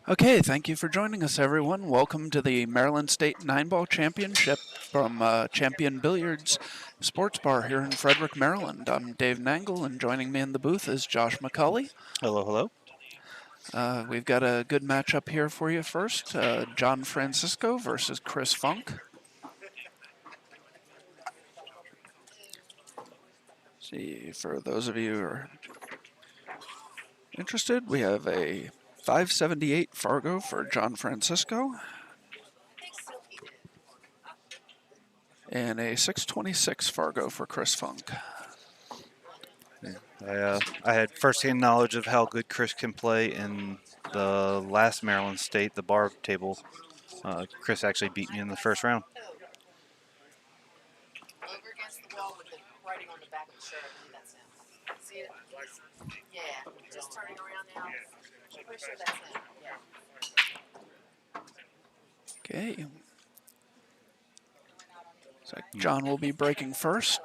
Okay, thank you for joining us, everyone. Welcome to the Maryland State 9-Ball Championship from Champion Billiards Sports Bar here in Frederick, Maryland. I'm Dave Nangle, and joining me in the booth is Josh McCulley. Hello, hello. We've got a good matchup here for you first. John Francisco versus Chris Funk. See, for those of you who are interested, we have a 578 Fargo for John Francisco and a 626 Fargo for Chris Funk. I had firsthand knowledge of how good Chris can play in the last Maryland State, the bar table. Chris actually beat me in the first round. Over against the wall with the writing on the back of the shirt. I believe that's him. See it? Yeah, just turning around now. I'm pretty sure that's him. Yeah. Okay. So John will be breaking first,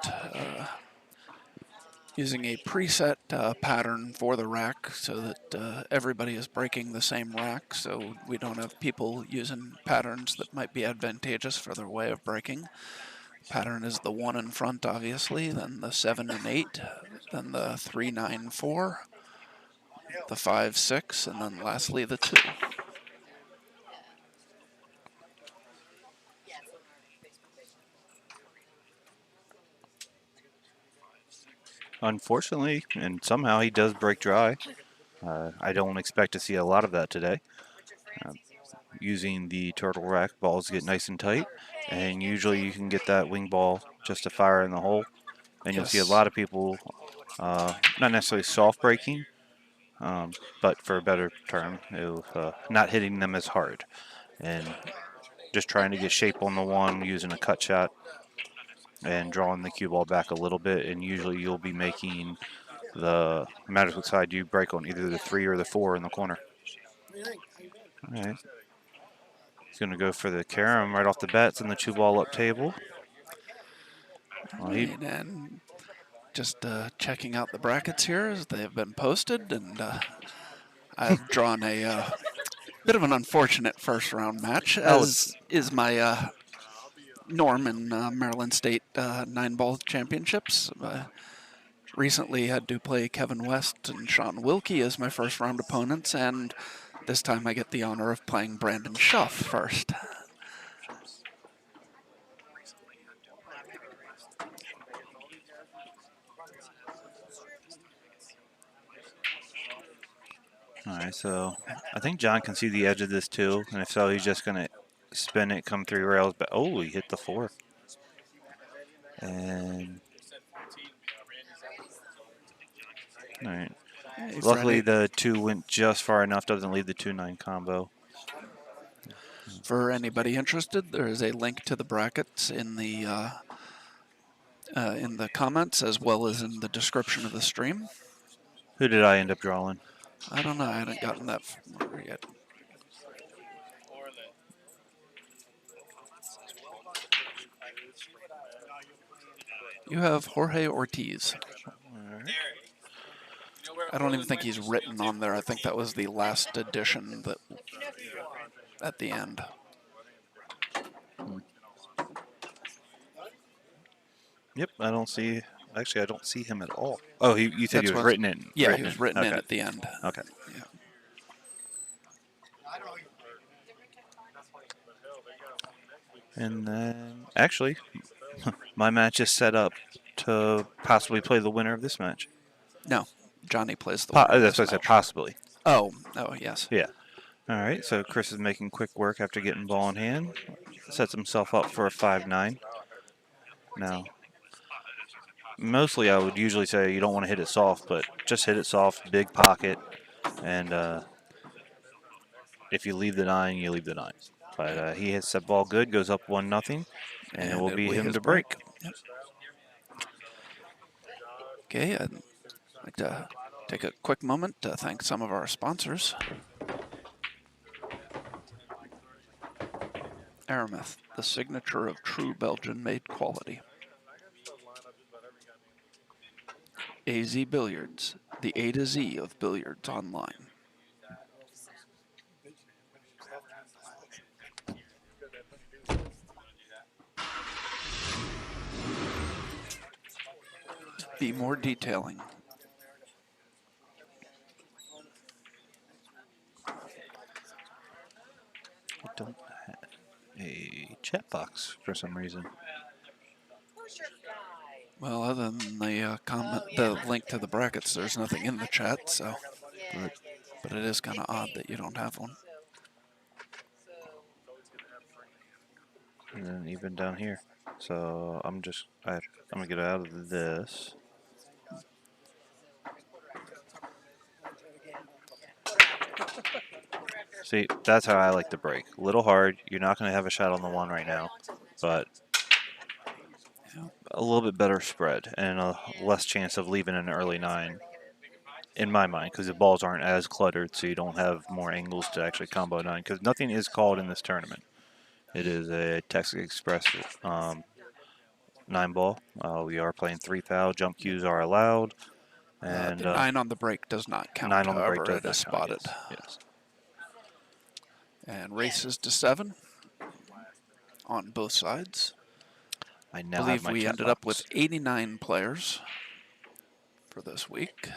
using a preset pattern for the rack so that everybody is breaking the same rack, so we don't have people using patterns that might be advantageous for their way of breaking. Pattern is the 1 in front, obviously, then the 7 and 8, then the 3, 9, 4, the 5, 6, and then lastly the 2. Unfortunately, and somehow he does break dry. I don't expect to see a lot of that today. Using the turtle rack, balls get nice and tight, and usually you can get that wing ball just to fire in the hole. And you'll see a lot of people, not necessarily soft breaking, but for a better term, not hitting them as hard. And just trying to get shape on the one using a cut shot and drawing the cue ball back a little bit. And usually you'll be making no matter what side you break on, either the 3 or the 4 in the corner. All right. He's going to go for the carom right off the bat. It's in the 2-ball up table. And just checking out the brackets here as they have been posted, and I've drawn a bit of an unfortunate first round match, as is my norm in Maryland State 9-Ball Championships. Recently had to play Kevin West and Sean Wilkie as my first round opponents, and this time I get the honor of playing Brandon Schuff first. All right, so I think John can see the edge of this too, and if so, he's just going to spin it, come 3 rails, but oh, he hit the 4. And all right. Hey, luckily, the 2 went just far enough, doesn't leave the 2-9 combo. For anybody interested, there is a link to the brackets in the comments as well as in the description of the stream. Who did I end up drawing? I don't know. I haven't gotten that far yet. You have Jorge Ortiz. I don't even think he's written on there. I think that was the last edition that at the end. Yep, I don't see. Actually, I don't see him at all. Oh, you said he was written in. Yeah, he was written in at the end. Okay. Yeah. And then, actually, my match is set up to possibly play the winner of this match. No, Johnny plays the winner. That's what I said, possibly. Oh, yes. Yeah. All right, so Chris is making quick work after getting ball in hand. Sets himself up for a 5-9. Now, mostly I would usually say you don't want to hit it soft, but just hit it soft, big pocket, and if you leave the 9, you leave the 9. But he hits that ball good, goes up 1-0, and it will be him to break. Yep. Okay, I'd like to take a quick moment to thank some of our sponsors. Aramith, the signature of true Belgian-made quality. AZ Billiards, the A to Z of billiards online. Be more detailing. I don't have a chat box for some reason. Well, other than the comment, the link to the brackets, there's nothing in the chat. So, but it is kind of odd that you don't have one. And then even down here. So I'm gonna get out of this. See, that's how I like to break. A little hard. You're not gonna have a shot on the one right now, but a little bit better spread and a less chance of leaving an early 9, in my mind, because the balls aren't as cluttered, so you don't have more angles to actually combo 9. Because nothing is called in this tournament. It is a Texas Express 9 ball. We are playing 3 foul. Jump cues are allowed, and The 9 on the break does not count. 9 on the break However, does it not is count. spotted. Yes. And races to 7 on both sides. I I now have believe my we chat ended box. up with 89 players for this week.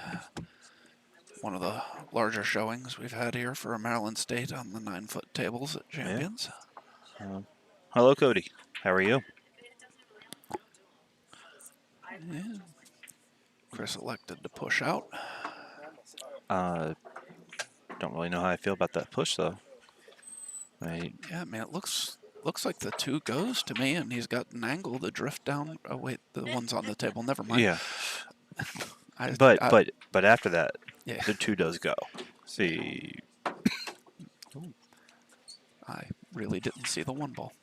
One of the larger showings we've had here for Maryland State on the 9-foot tables at Champions. Hello, Cody. How are you? Yeah. Chris elected to push out. Don't really know how I feel about that push, though. Yeah, man, it looks like the 2 goes to me, and he's got an angle to drift down. Oh wait, the one's on the table. Never mind. Yeah. I, But after that, yeah, the 2 does go. See. I really didn't see the 1 ball.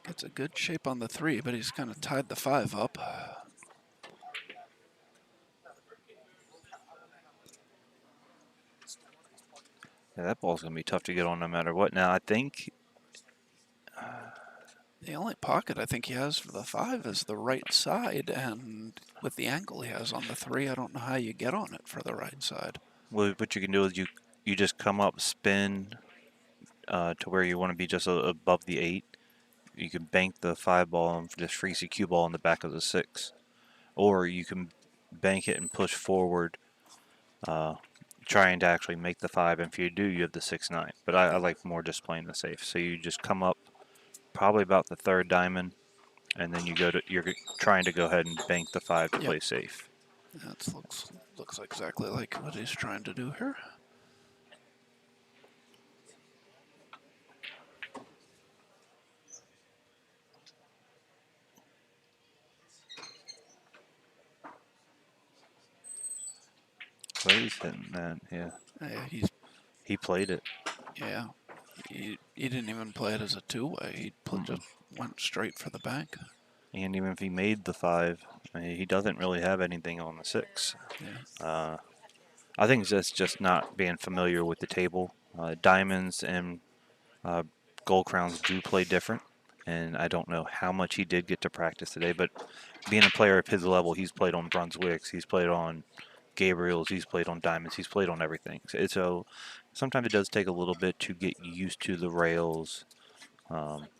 Gets a good shape on the 3, but he's kind of tied the 5 up. Yeah, that ball's going to be tough to get on no matter what. Now, I think The only pocket I think he has for the 5 is the right side, and with the angle he has on the 3, I don't know how you get on it for the right side. what you can do is you just come up, spin to where you want to be just above the 8. You can bank the 5 ball and just freeze the cue ball in the back of the 6. Or you can bank it and push forward, trying to actually make the 5. And if you do, you have the 6-9. But I like more just playing the safe. So you just come up probably about the 3rd diamond, and then you're trying to go ahead and bank the 5 to play safe. That looks exactly like what he's trying to do here. So he's hitting that, yeah. He played it. Yeah. He didn't even play it as a 2-way. He just went straight for the bank. And even if he made the 5, he doesn't really have anything on the 6. Yeah. I think that's just not being familiar with the table. Diamonds and gold crowns do play different, and I don't know how much he did get to practice today, but being a player of his level, he's played on Brunswicks, he's played on Gabriel's, he's played on Diamonds, he's played on everything. So sometimes it does take a little bit to get used to the rails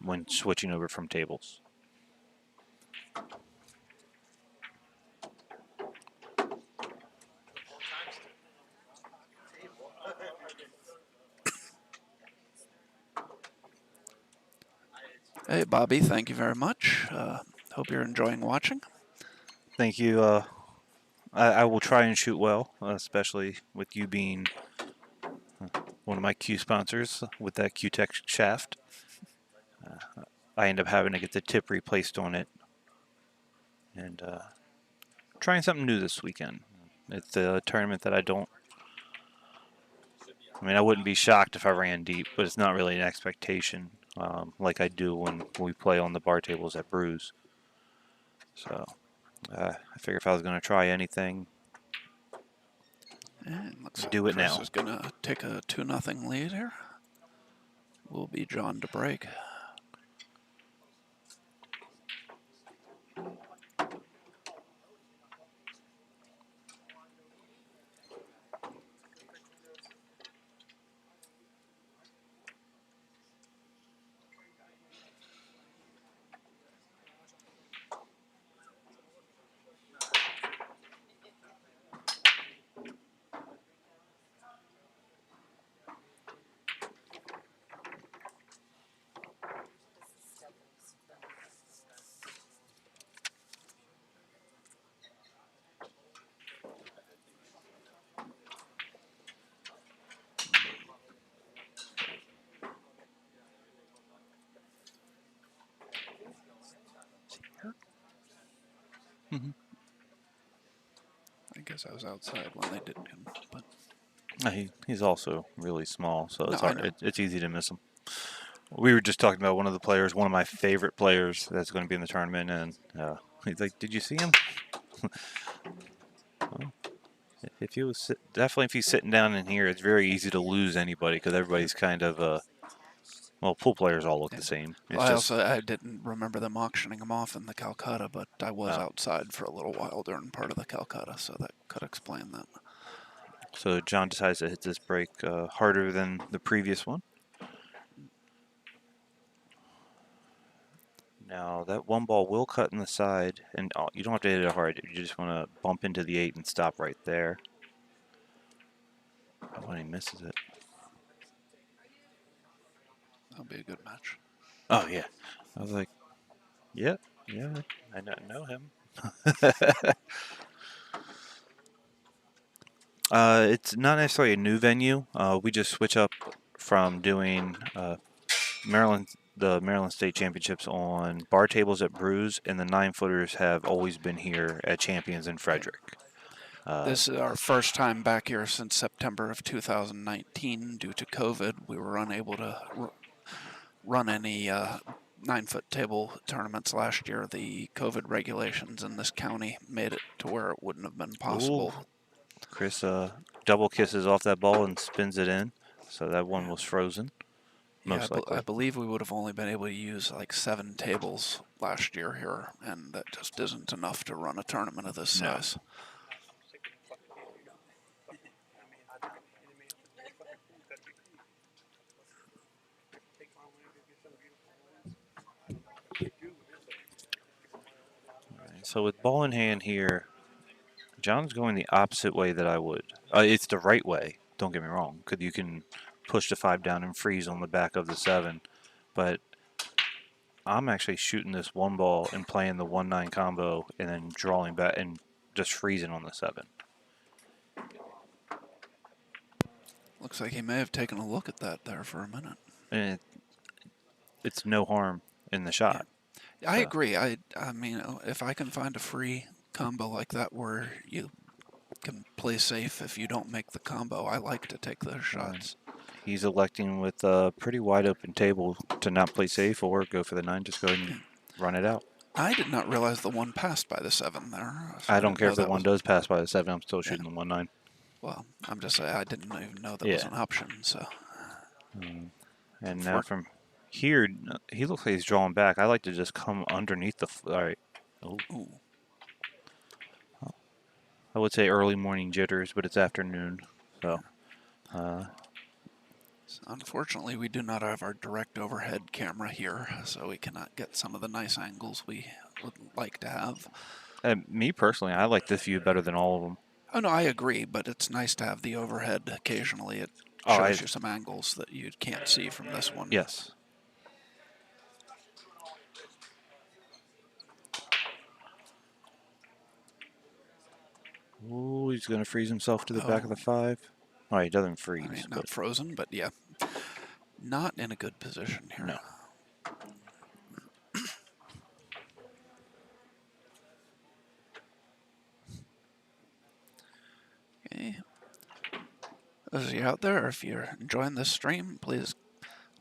when switching over from tables. Hey, Bobby, thank you very much. Hope you're enjoying watching. Thank you. I will try and shoot well, especially with you being one of my Q sponsors with that Q-Tech shaft. I end up having to get the tip replaced on it, and trying something new this weekend. It's a tournament that I wouldn't be shocked if I ran deep, but it's not really an expectation like I do when we play on the bar tables at Brews. So I figure if I was going to try anything. And looks like Do it Chris now. is going to take a 2-0 lead here. Will be drawn to break. Mm-hmm. I guess I was outside when they did him, but He's also really small, so no, it's I hard. know. It's easy to miss him. We were just talking about one of the players, one of my favorite players that's going to be in the tournament, and he's like, "Did you see him?" Well, if he was definitely if he's sitting down in here, it's very easy to lose anybody because everybody's kind of well, pool players all look Yeah. the same. Well, It's just I didn't remember them auctioning him off in the Calcutta, but I was outside for a little while during part of the Calcutta, so that could explain that. so John decides to hit this break harder than the previous one. Now that one ball will cut in the side, and you don't have to hit it hard. You just want to bump into the 8 and stop right there. When he misses it. That'll be a good match. Oh yeah, I was like, yep, yeah, I know him. It's not necessarily a new venue. We just switch up from doing the Maryland State Championships on bar tables at Brews, and the 9-footers have always been here at Champions in Frederick. This is our first time back here since September of 2019 due to COVID. We were unable to run any 9-foot table tournaments last year. The COVID regulations in this county made it to where it wouldn't have been possible. Ooh. Chris double kisses off that ball and spins it in, so that one was frozen. Most likely. I believe we would have only been able to use like 7 tables last year here, and that just isn't enough to run a tournament of this size. So with ball in hand here, John's going the opposite way that I would. It's the right way, don't get me wrong, because you can push the 5 down and freeze on the back of the 7. But I'm actually shooting this one ball and playing the 1-9 combo and then drawing back and just freezing on the 7. Looks like he may have taken a look at that there for a minute. And it's no harm in the shot. Yeah. I agree. I mean, if I can find a free combo like that where you can play safe if you don't make the combo, I like to take those shots. He's electing with a pretty wide open table to not play safe or go for the 9. Just go ahead and run it out. I did not realize the 1 passed by the 7 there. So I don't care if the 1 does pass by the 7. I'm still shooting the 1-9. Well, I'm just saying I didn't even know that was an option. So. And now from here, he looks like he's drawing back. I like to just come underneath the. All right. Ooh. I would say early morning jitters, but it's afternoon. So. Unfortunately, we do not have our direct overhead camera here, so we cannot get some of the nice angles we would like to have. Me personally, I like this view better than all of them. Oh, no, I agree, but it's nice to have the overhead occasionally. It shows you some angles that you can't see from this one. Yes. Ooh, he's going to freeze himself to the back of the 5. Oh, he doesn't freeze. I mean, not frozen, but yeah. Not in a good position here. No. Okay. As you're out there, if you're enjoying this stream, please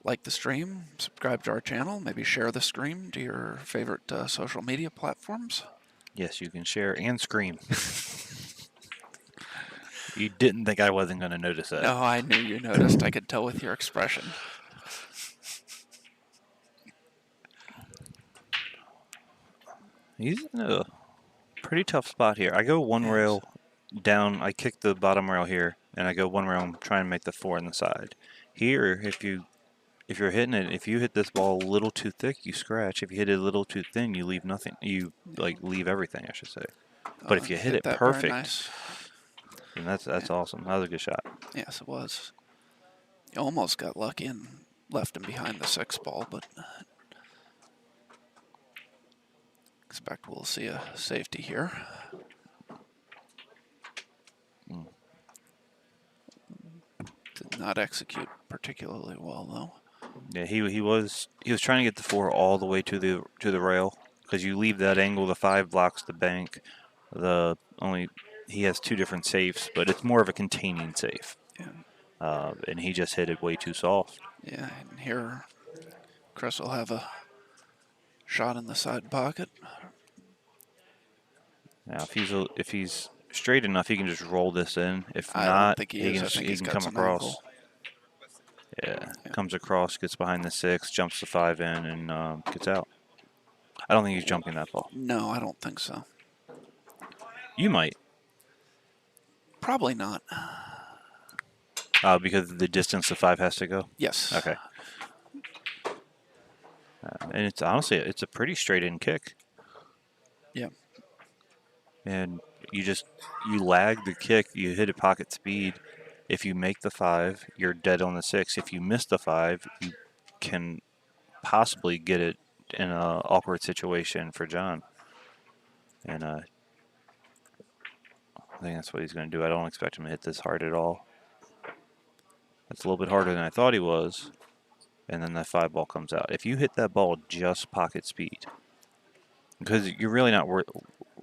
like the stream, subscribe to our channel, maybe share the stream to your favorite social media platforms. Yes, you can share and scream. You didn't think I wasn't going to notice that. No, I knew you noticed. I could tell with your expression. He's in a pretty tough spot here. I go one Yes. rail down. I kick the bottom rail here, and I go one rail and try and make the 4 on the side. Here, if you're hitting it, if you hit this ball a little too thick, you scratch. If you hit it a little too thin, you leave nothing. You leave everything, I should say. But if you hit it that perfect, very nice. then that's awesome. That was a good shot. Yes, it was. You almost got lucky and left him behind the 6 ball, but expect we'll see a safety here. Did not execute particularly well though. Yeah, he was trying to get the 4 all the way to the rail, because you leave that angle, the 5 blocks the bank. He has 2 different safes, but it's more of a containing safe. Yeah. And he just hit it way too soft. Yeah, and here Chris will have a shot in the side pocket. Now, if he's straight enough, he can just roll this in. If I not, don't think he is. I think he's can got come some across. angle. Yeah, comes across, gets behind the 6, jumps the 5 in, and gets out. I don't think he's jumping that ball. No, I don't think so. You might. Probably not. Because of the distance the 5 has to go? Yes. Okay. And it's honestly, it's a pretty straight in kick. Yeah. And you lag the kick, you hit at pocket speed. If you make the 5, you're dead on the 6. If you miss the 5, you can possibly get it in an awkward situation for John. And I think that's what he's going to do. I don't expect him to hit this hard at all. It's a little bit harder than I thought he was. And then that 5 ball comes out. If you hit that ball just pocket speed, because you're really not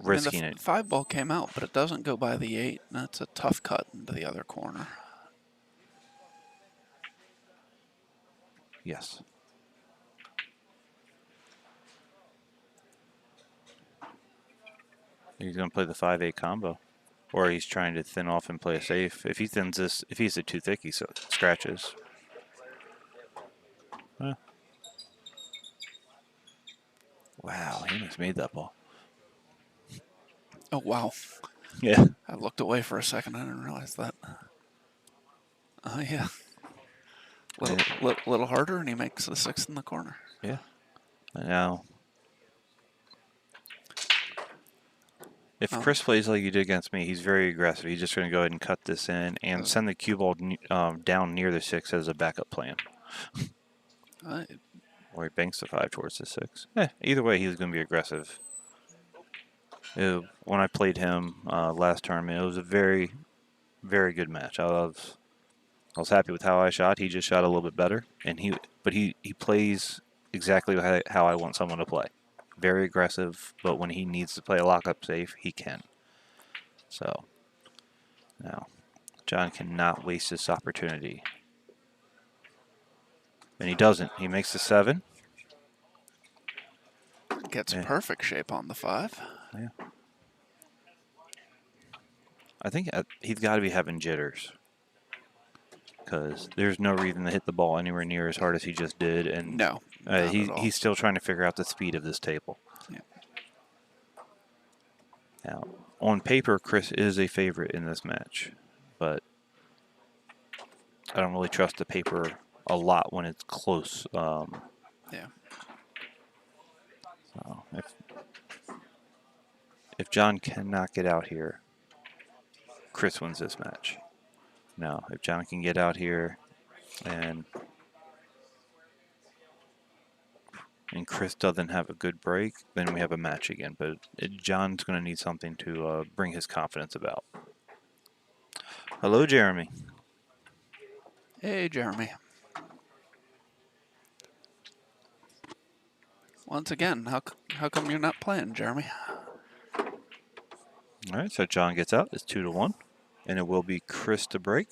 risking it. The 5 ball came out, but it doesn't go by the 8. That's a tough cut into the other corner. Yes. He's going to play the 5-8 combo. Or he's trying to thin off and play a safe. If he thins this, if he's too thick, he scratches. Huh. Wow, he almost made that ball. Oh, wow. Yeah. I looked away for a second. I didn't realize that. Oh, yeah. Little harder, and he makes the 6 in the corner. Yeah. Now, if Chris plays like he did against me, he's very aggressive. He's just going to go ahead and cut this in and send the cue ball down near the 6 as a backup plan. Or he banks the 5 towards the 6. Either way, he's going to be aggressive. When I played him last tournament, it was a very, very good match. I was happy with how I shot. He just shot a little bit better, and he plays exactly how I want someone to play. Very aggressive, but when he needs to play a lockup safe, he can. So now John cannot waste this opportunity, and he doesn't. He makes the 7. Gets perfect shape on the 5. Yeah. I think he's got to be having jitters, because there's no reason to hit the ball anywhere near as hard as he just did, and no, he's still trying to figure out the speed of this table. Yeah. Now, on paper, Chris is a favorite in this match, but I don't really trust the paper a lot when it's close. Yeah. So if John cannot get out here, Chris wins this match. Now, if John can get out here and Chris doesn't have a good break, then we have a match again. But John's going to need something to bring his confidence about. Hello, Jeremy. Hey, Jeremy. Once again, how come you're not playing, Jeremy? All right, so John gets out. It's 2-1, and it will be Chris to break.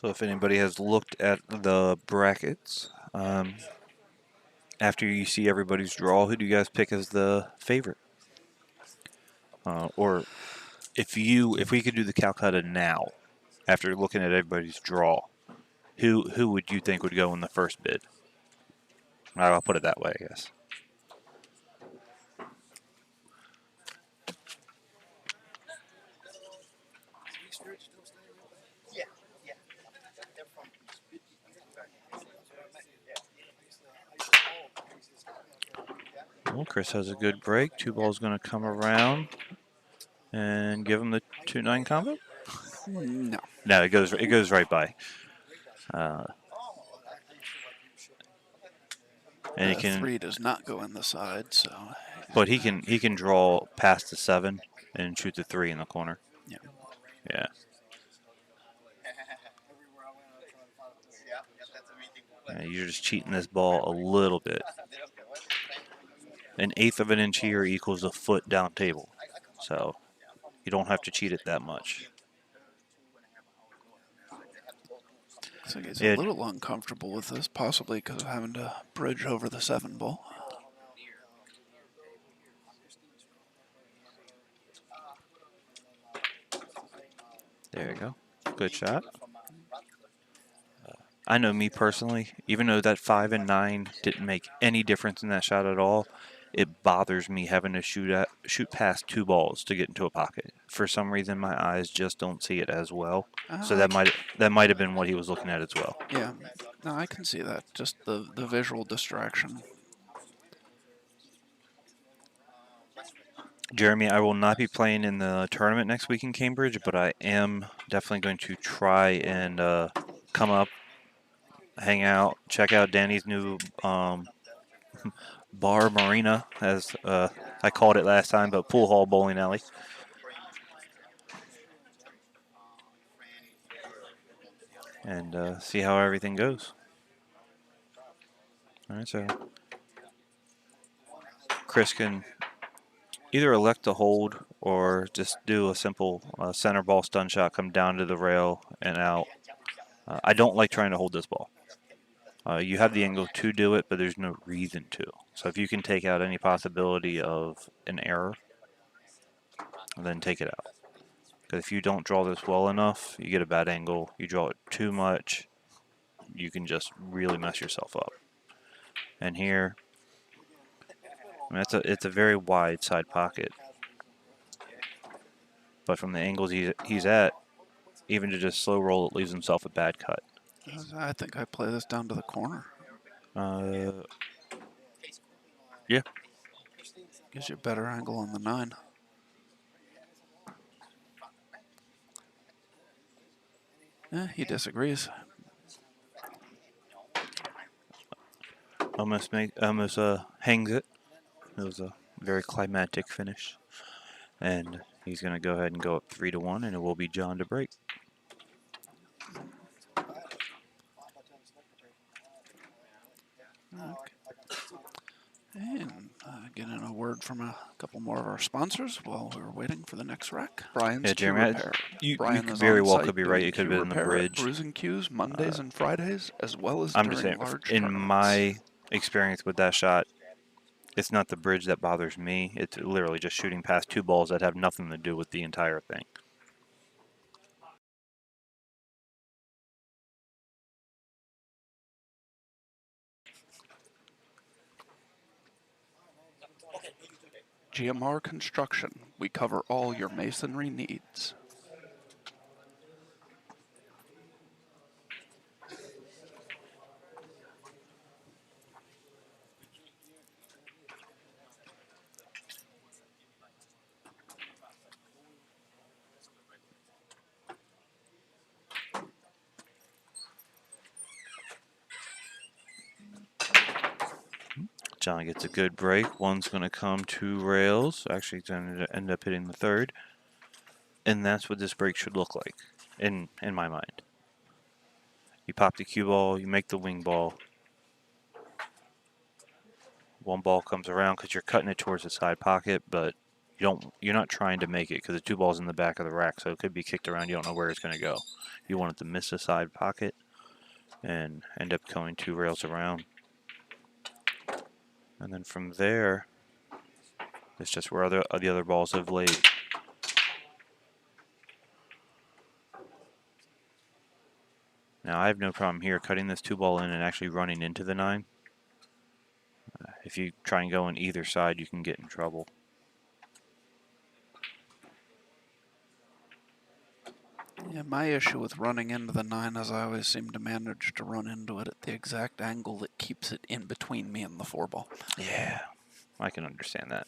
So if anybody has looked at the brackets, after you see everybody's draw, who do you guys pick as the favorite? Or if we could do the Calcutta now, after looking at everybody's draw, who would you think would go in the first bid? I'll put it that way, I guess. Well, Chris has a good break. Two balls going to come around and give him the 2-9 combo. No. No, it goes right by. And he can 3 does not go in the side, so. But he can draw past the 7 and shoot the 3 in the corner. Yeah. Yeah. Yeah, you're just cheating this ball a little bit. An eighth of an inch here equals a foot down table. So you don't have to cheat it that much. Looks like he's a little uncomfortable with this, possibly because of having to bridge over the 7 ball. There you go. Good shot. I know me personally, even though that 5 and 9 didn't make any difference in that shot at all, it bothers me having to shoot past 2 balls to get into a pocket. For some reason, my eyes just don't see it as well. So that might have been what he was looking at as well. Yeah, no, I can see that. Just the visual distraction. Jeremy, I will not be playing in the tournament next week in Cambridge, but I am definitely going to try and come up, hang out, check out Danny's new bar marina, as I called it last time, but pool hall bowling alley. And see how everything goes. All right, so Chris can either elect to hold or just do a simple center ball stun shot, come down to the rail and out. I don't like trying to hold this ball. You have the angle to do it, but there's no reason to. So if you can take out any possibility of an error, then take it out. Because if you don't draw this well enough, you get a bad angle. You draw it too much, you can just really mess yourself up. And here, I mean, it's a very wide side pocket. But from the angles he's at, even to just slow roll, it leaves himself a bad cut. I think I play this down to the corner. Yeah. Gives you a better angle on the 9. He disagrees. Almost hangs it. It was a very climatic finish. And he's going to go ahead and go up 3-1, and it will be John to break. Okay. And getting a word from a couple more of our sponsors while we were waiting for the next rack. Brian's Q Repair. You Brian very well on-site could be right. doing It could Q have been the repair at bridge. Bruising Q's Mondays and Fridays, as well as I'm during just saying, large in tournaments. my experience with that shot, it's not the bridge that bothers me. It's literally just shooting past 2 balls that have nothing to do with the entire thing. GMR Construction. We cover all your masonry needs. John gets a good break. One's going to come 2 rails. Actually, it's going to end up hitting the 3rd. And that's what this break should look like, in my mind. You pop the cue ball, you make the wing ball. One ball comes around because you're cutting it towards the side pocket, but You're not trying to make it because the 2 ball's in the back of the rack, so it could be kicked around. You don't know where it's going to go. You want it to miss the side pocket and end up going 2 rails around. And then from there, it's just where the other balls have laid. Now I have no problem here cutting this 2 ball in and actually running into the 9. If you try and go on either side, you can get in trouble. Yeah, my issue with running into the 9 is I always seem to manage to run into it at the exact angle that keeps it in between me and the 4 ball. Yeah, I can understand that.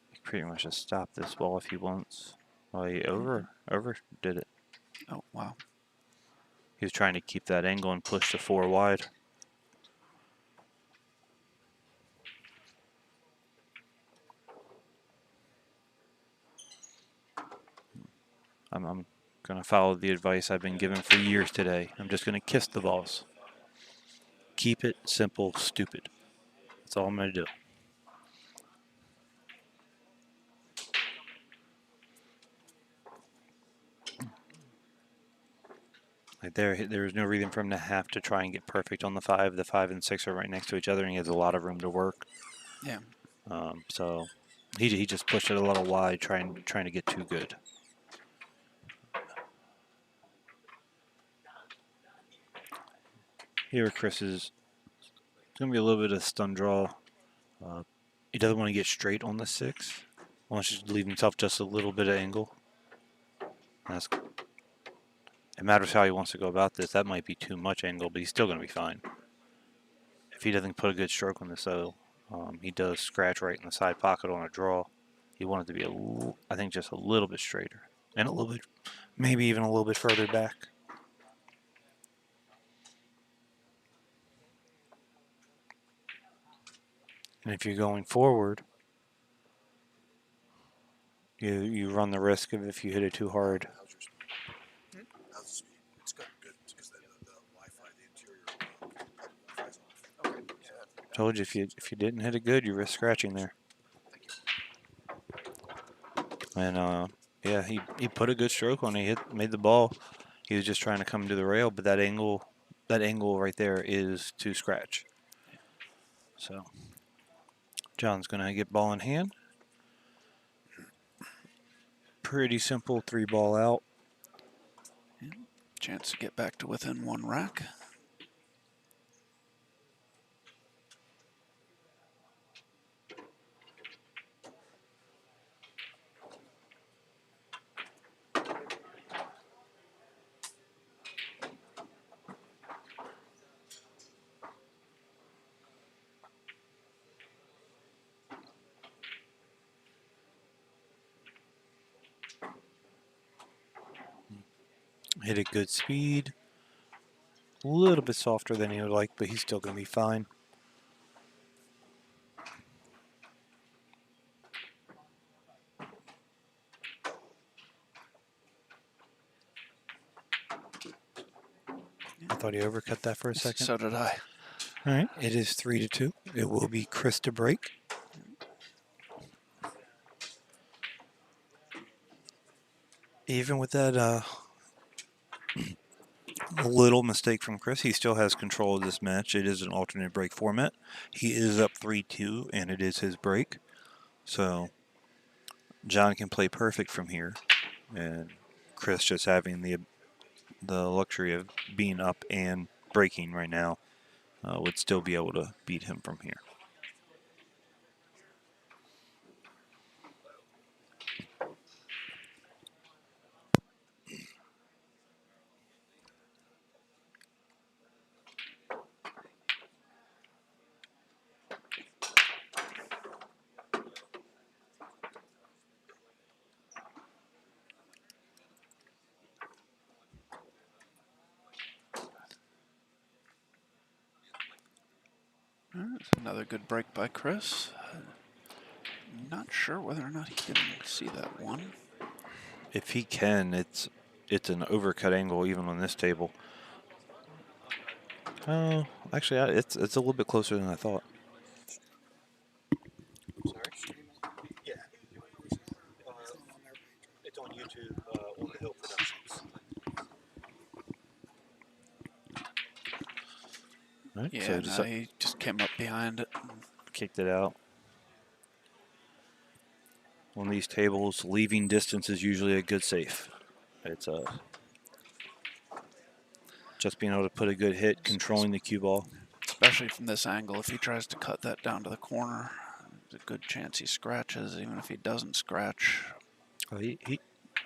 He pretty much just stop this ball if he wants. Well, he overdid it. Oh, wow. He was trying to keep that angle and push the 4 wide. I'm going to follow the advice I've been given for years today. I'm just going to kiss the balls. Keep it simple, stupid. That's all I'm going to do. Like there's no reason for him to have to try and get perfect on the 5. The 5 and 6 are right next to each other, and he has a lot of room to work. Yeah. So he just pushed it a little wide, trying to get too good. Here, Chris is going to be a little bit of stun draw. He doesn't want to get straight on the 6. Wants to leave himself just a little bit of angle. It matters how he wants to go about this. That might be too much angle, but he's still going to be fine. If he doesn't put a good stroke on this, though, he does scratch right in the side pocket on a draw. You want it to be, I think, just a little bit straighter. And a little bit, maybe even a little bit further back. And if you're going forward, you run the risk of if you hit it too hard. How's the speed? It's good, because the Wi-Fi, the interior Wi-Fi's off. Okay. Yeah. Told you if you didn't hit it good, you risk scratching there. Thank you. And yeah, he put a good stroke on it. He made the ball. He was just trying to come to the rail, but that angle right there is to scratch. So John's gonna get ball in hand. Pretty simple 3 ball out. Chance to get back to within 1 rack. Hit at good speed. A little bit softer than he would like, but he's still gonna be fine. I thought he overcut that for a second. So did I. All right, it is 3-2. It will be Chris to break. Even with that little mistake from Chris, he still has control of this match. It is an alternate break format. He is up 3-2, and it is his break. So John can play perfect from here, and Chris just having the luxury of being up and breaking right now would still be able to beat him from here. Another good break by Chris. Not sure whether or not he can see that one. If he can, it's an overcut angle even on this table. Oh, actually, it's a little bit closer than I thought. Sorry? Yeah. It's on YouTube, On the Hill Productions. All right, Yeah, so no, he just came up behind it. kicked it out. On these tables, leaving distance is usually a good safe. It's just being able to put a good hit, controlling the cue ball. Especially from this angle, if he tries to cut that down to the corner, there's a good chance he scratches. Even if he doesn't scratch, Oh,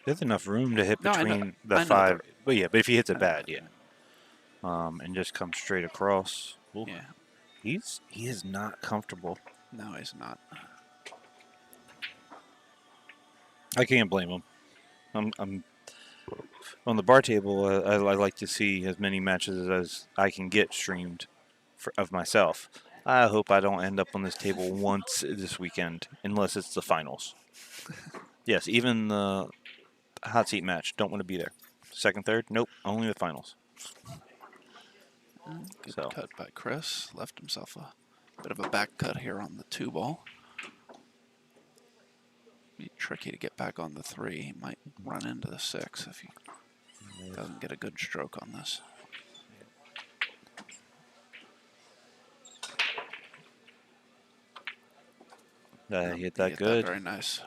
there's enough room to hit no, I know, between the I know 5. But yeah, but if he hits I it know bad, that. yeah. And just comes straight across. Ooh, Yeah, he is not comfortable. no, he's not. I can't blame him. I'm on the bar table. I like to see as many matches as I can get streamed of myself. I hope I don't end up on this table once this weekend, unless it's the finals. Yes, even the hot seat match. Don't want to be there. Second, third, nope. Only the finals. Good So cut by Chris. Left himself a bit of a back cut here on the 2-ball. Be tricky to get back on the 3. He might run into the 6 if he doesn't get a good stroke on this. he hit He that hit good. that very nice.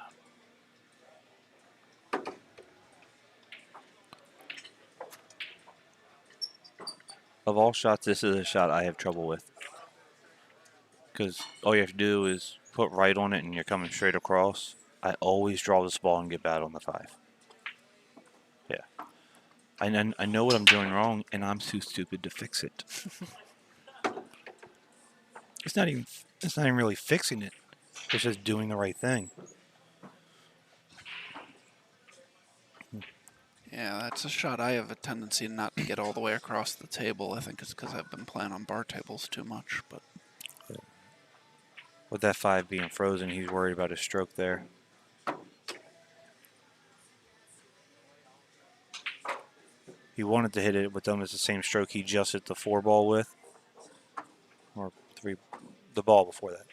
Of all shots, this is a shot I have trouble with. Because all you have to do is put right on it and you're coming straight across. I always draw this ball and get bad on the 5. Yeah. I know what I'm doing wrong, and I'm too stupid to fix it. It's not even really fixing it. It's just doing the right thing. Yeah, that's a shot I have a tendency not to get all the way across the table. I think it's because I've been playing on bar tables too much. But With that 5 being frozen, he's worried about his stroke there. He wanted to hit it with almost the same stroke he just hit the 4 ball with. Or 3, the ball before that.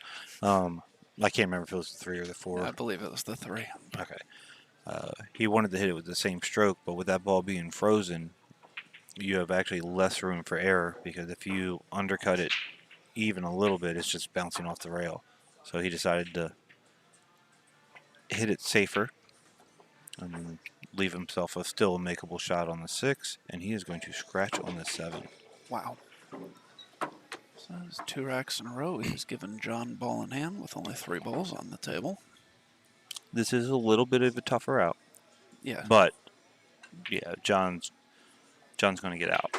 I can't remember if it was the 3 or the 4. I believe it was the 3. Okay. He wanted to hit it with the same stroke, but with that ball being frozen, you have actually less room for error because if you undercut it even a little bit, it's just bouncing off the rail. So he decided to hit it safer and leave himself a still makeable shot on the 6, and he is going to scratch on the 7. Wow. So that's 2 racks in a row. He's given John ball in hand with only 3 balls on the table. This is a little bit of a tougher out. Yeah. But yeah, John's going to get out.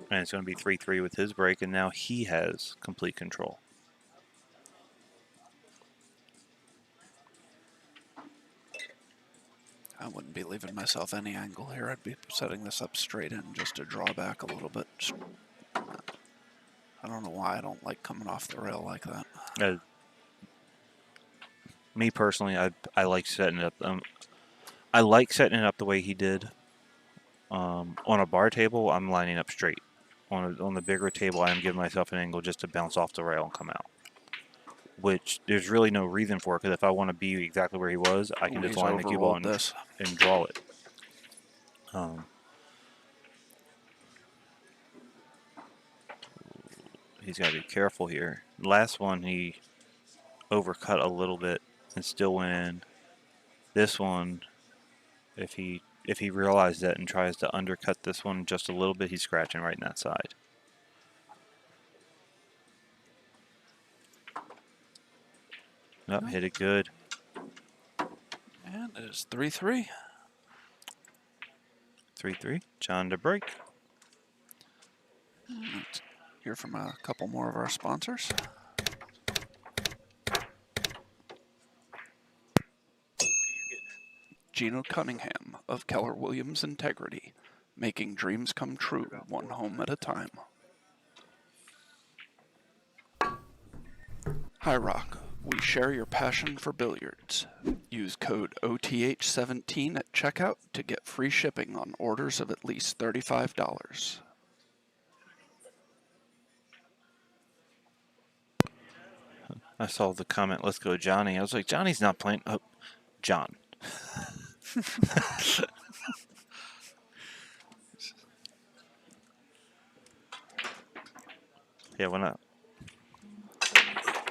And it's going to be 3-3 with his break, and now he has complete control. I wouldn't be leaving myself any angle here. I'd be setting this up straight in just to draw back a little bit. I don't know why I don't like coming off the rail like that. Me personally, I like setting it up. I like setting it up the way he did. On a bar table, I'm lining up straight. On the bigger table, I'm giving myself an angle just to bounce off the rail and come out. Which there's really no reason for, because if I want to be exactly where he was, I can just line the cue ball and draw it. He's got to be careful here. Last one, he overcut a little bit and still went in. This one, if he realizes that and tries to undercut this one just a little bit, he's scratching right in that side. Nope, hit it good. And it is 3-3. 3-3. John to break. Let's hear from a couple more of our sponsors. Gino Cunningham of Keller Williams Integrity, making dreams come true one home at a time. High Rock, we share your passion for billiards. Use code OTH17 at checkout to get free shipping on orders of at least $35. I saw the comment, let's go Johnny. I was like, Johnny's not playing. Oh, John. Yeah,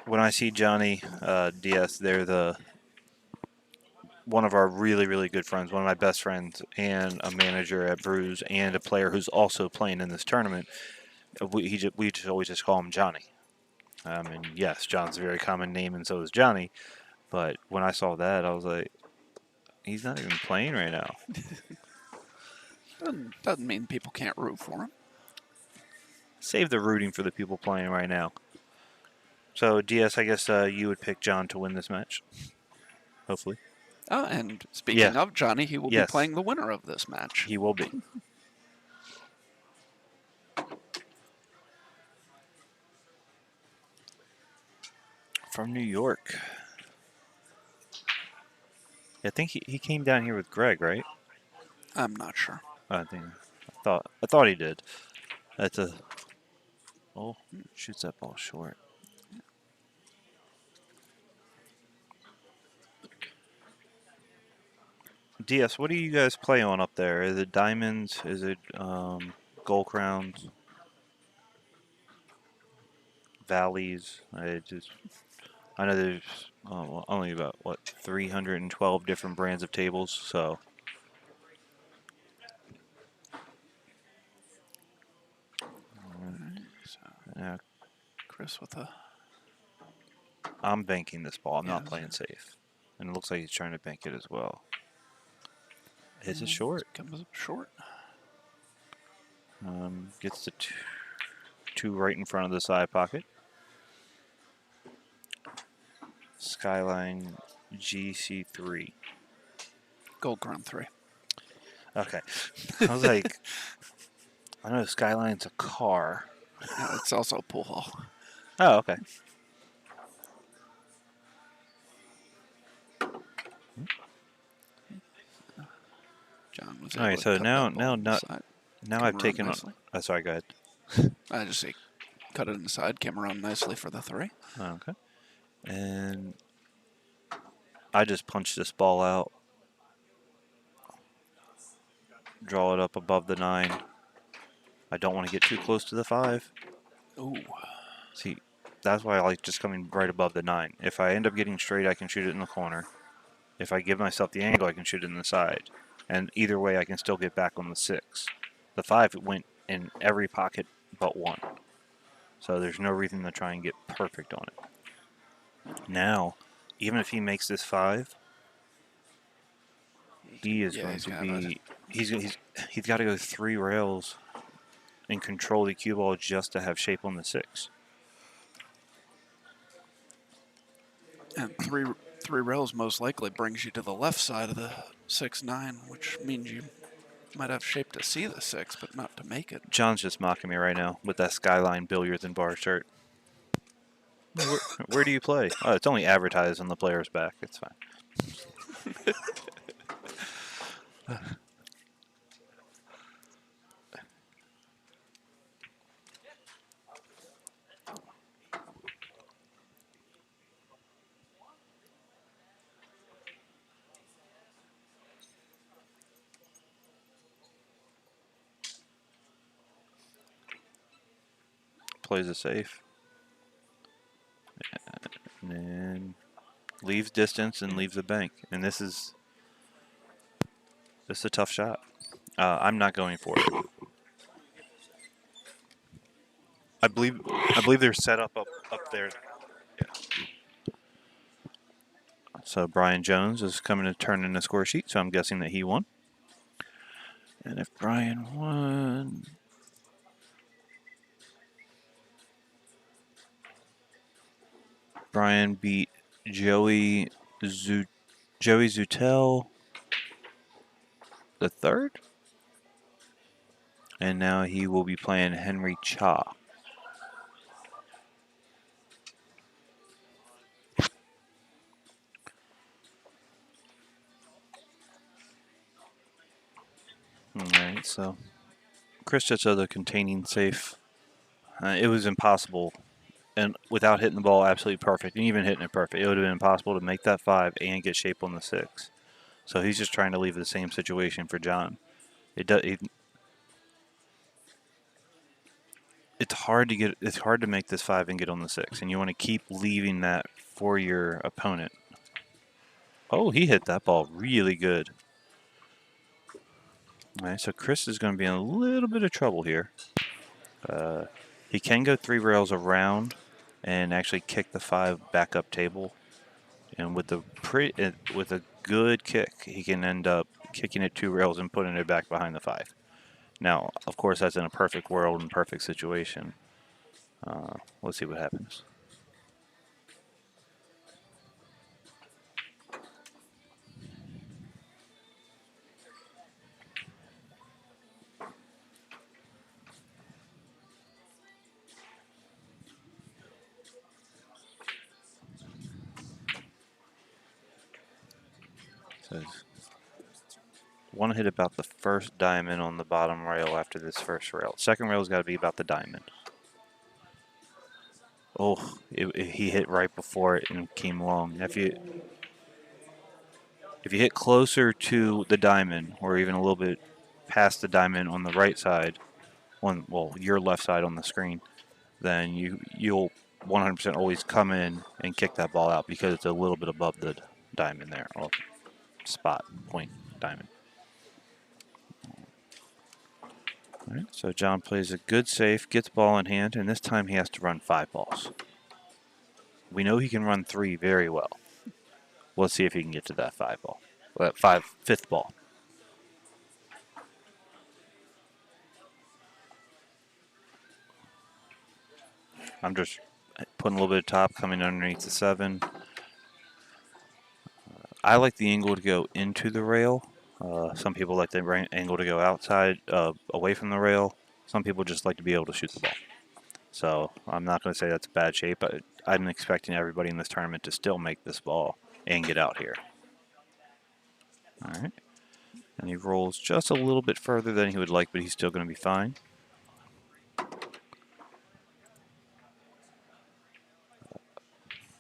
when I see Johnny DS, they're one of our really, really good friends, one of my best friends, and a manager at Brews, and a player who's also playing in this tournament. We just always just call him Johnny. And yes, John's a very common name, and so is Johnny. But when I saw that, I was like, he's not even playing right now. Doesn't mean people can't root for him. Save the rooting for the people playing right now. So, DS, I guess you would pick John to win this match. Hopefully. And speaking of Johnny, he will be Yes. playing the winner of this match. He will be. From New York. I think he came down here with Greg, right? I'm not sure. I thought he did. That's a shoots that ball short. DS, what do you guys play on up there? Is it diamonds? Is it gold crowns? Valleys? I know there's only about 312 different brands of tables, so yeah, Chris with a... I'm banking this ball. I'm not Yeah, playing safe. And it looks like he's trying to bank it as well. It's a short. Comes up short. Gets the two right in front of the side pocket. Skyline GC3. Gold Crown 3. Okay. I was like, I know Skyline's a car. Yeah, it's also a pool hall. Oh, okay. John was All right, able to so cut now that ball on the side. I've Came around taken on. nicely. Oh, sorry, go ahead. I just say cut it inside, came around nicely for the 3. Okay. And I just punched this ball out. Draw it up above the 9. I don't want to get too close to the 5. Ooh. See, that's why I like just coming right above the 9. If I end up getting straight, I can shoot it in the corner. If I give myself the angle, I can shoot it in the side. And either way, I can still get back on the 6. The 5 went in every pocket but one. So there's no reason to try and get perfect on it. Now, even if he makes this 5, he is going to be... He's got to go 3 rails and control the cue ball just to have shape on the 6. And three rails most likely brings you to the left side of the 6-9, which means you might have shape to see the 6, but not to make it. John's just mocking me right now with that Skyline Billiards and Bar shirt. Where do you play? Oh, it's only advertised on the player's back. It's fine. Plays it safe. And then leaves distance and leaves the bank. And this is a tough shot. I'm not going for it. I believe they're set up there. Yeah. So Brian Jones is coming to turn in the score sheet, so I'm guessing that he won. And if Brian won, Brian beat Joey Zutel the third, and now he will be playing Henry Cha. Alright, so Chris just has a containing safe. It was impossible and without hitting the ball absolutely perfect, and even hitting it perfect, it would have been impossible to make that 5 and get shape on the 6. So he's just trying to leave the same situation for John. It's hard to make this 5 and get on the 6, and you want to keep leaving that for your opponent. Oh, he hit that ball really good. All right, so Chris is going to be in a little bit of trouble here. He can go 3 rails around and actually kick the 5 back up table. And with a good kick, he can end up kicking it 2 rails and putting it back behind the 5. Now, of course, that's in a perfect world and perfect situation. Let's see what happens. So want to hit about the first diamond on the bottom rail after this first rail. Second rail's got to be about the diamond. Oh, he hit right before it and came long. If you hit closer to the diamond, or even a little bit past the diamond on the right side, your left side on the screen, then you'll 100% always come in and kick that ball out because it's a little bit above the diamond there, or spot, point, diamond. All right, so John plays a good safe, gets ball in hand, and this time he has to run 5 balls. We know he can run 3 very well. Let's see if he can get to that 5 ball. Well, that fifth ball. I'm just putting a little bit of top coming underneath the 7. I like the angle to go into the rail. Some people like the angle to go outside, away from the rail. Some people just like to be able to shoot the ball. So I'm not going to say that's bad shape. I'm expecting everybody in this tournament to still make this ball and get out here. All right. And he rolls just a little bit further than he would like, but he's still going to be fine.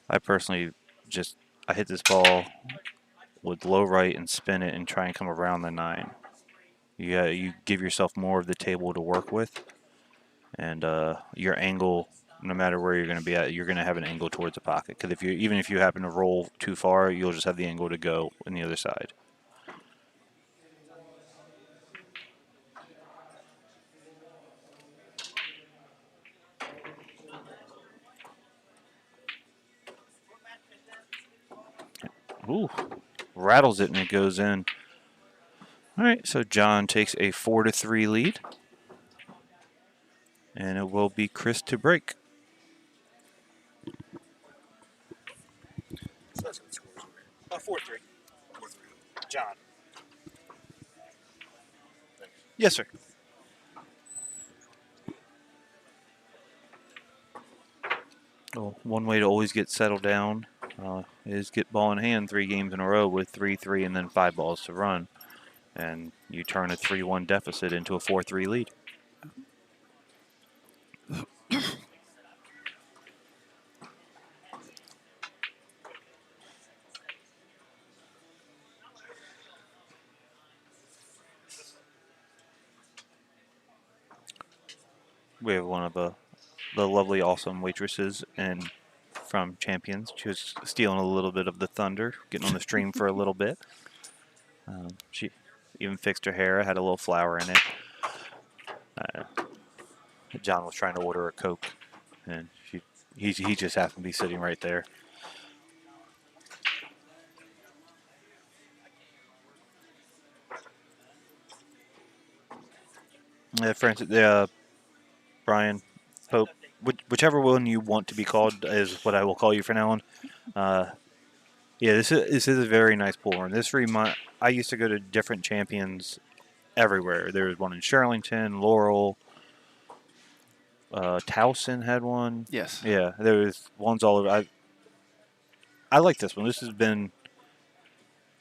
I personally I hit this ball with low right and spin it and try and come around the 9. You give yourself more of the table to work with, and your angle, no matter where you're going to be at, you're going to have an angle towards the pocket. Because even if you happen to roll too far, you'll just have the angle to go on the other side. Ooh, rattles it and it goes in. All right, so John takes a 4-3 lead, and it will be Chris to break. So that's what scores are. 4-3. 4-3. John. Yes, sir. Well, one way to always get settled down is get ball in hand 3 games in a row with 3-3 and then 5 balls to run. And you turn a 3-1 deficit into a 4-3 lead. We have one of the lovely, awesome waitresses from Champions. She was stealing a little bit of the thunder, getting on the stream for a little bit. She even fixed her hair, had a little flower in it. John was trying to order a Coke, and he just happened to be sitting right there. Francis, Brian, Pope, whichever one you want to be called is what I will call you from now on. Yeah, this is a very nice pool room. I used to go to different Champions everywhere. There was one in Shirlington, Laurel, Towson had one. Yes. Yeah, there was ones all over. I like this one.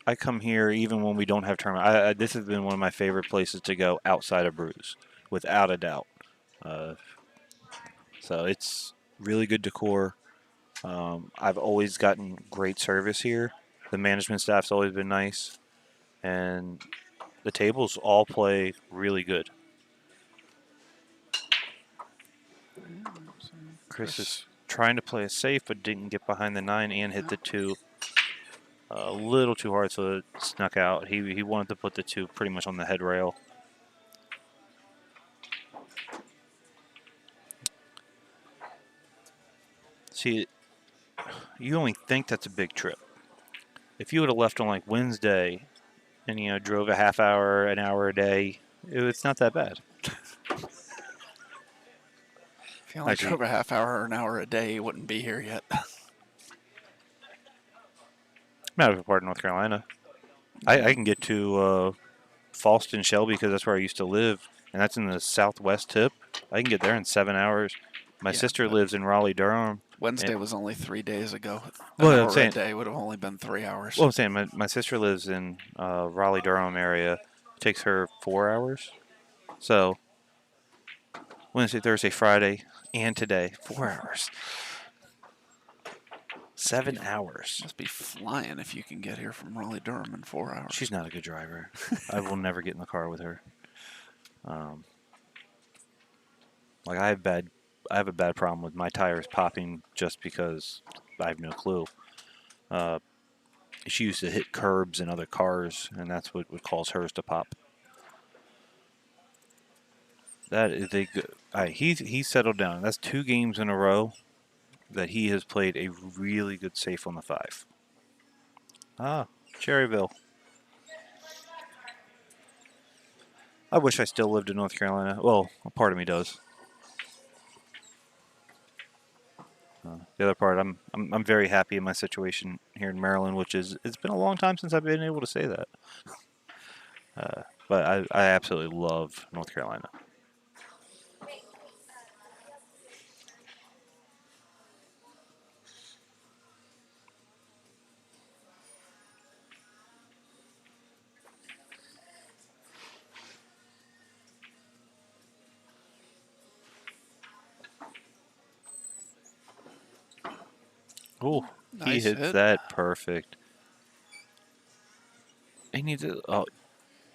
I come here even when we don't have tournament. This has been one of my favorite places to go outside of Brews, without a doubt. So it's really good decor. I've always gotten great service here. The management staff's always been nice, and the tables all play really good. Chris is trying to play it safe, but didn't get behind the 9 and hit the 2 a little too hard, so it snuck out. He wanted to put the 2 pretty much on the head rail. See, you only think that's a big trip. If you would have left on like Wednesday and drove a half hour, an hour a day, it's not that bad. If you only Actually, drove a half hour or an hour a day, you wouldn't be here yet. I'm out of a part of North Carolina. I can get to Falston, Shelby, because that's where I used to live, and that's in the southwest tip. I can get there in 7 hours. My Yeah, sister but lives in Raleigh, Durham. Wednesday was only 3 days ago. An Well, I'm hour a saying, day would have only been 3 hours. well, I'm saying my sister lives in Raleigh, Durham area. It takes her 4 hours. So Wednesday, Thursday, Friday, and today, 4 hours. 7 hours. Must be flying if you can get here from Raleigh, Durham in 4 hours. She's not a good driver. I will never get in the car with her. Like I have a bad problem with my tires popping just because I have no clue. She used to hit curbs and other cars, and that's what would cause hers to pop. That is a good. He's settled down. That's 2 games in a row that he has played a really good safe on the 5. Ah, Cherryville. I wish I still lived in North Carolina. Well, a part of me does. The other part, I'm very happy in my situation here in Maryland, which is it's been a long time since I've been able to say that. But I absolutely love North Carolina. Oh, he Nice hits hit. that perfect. He needs to. Oh,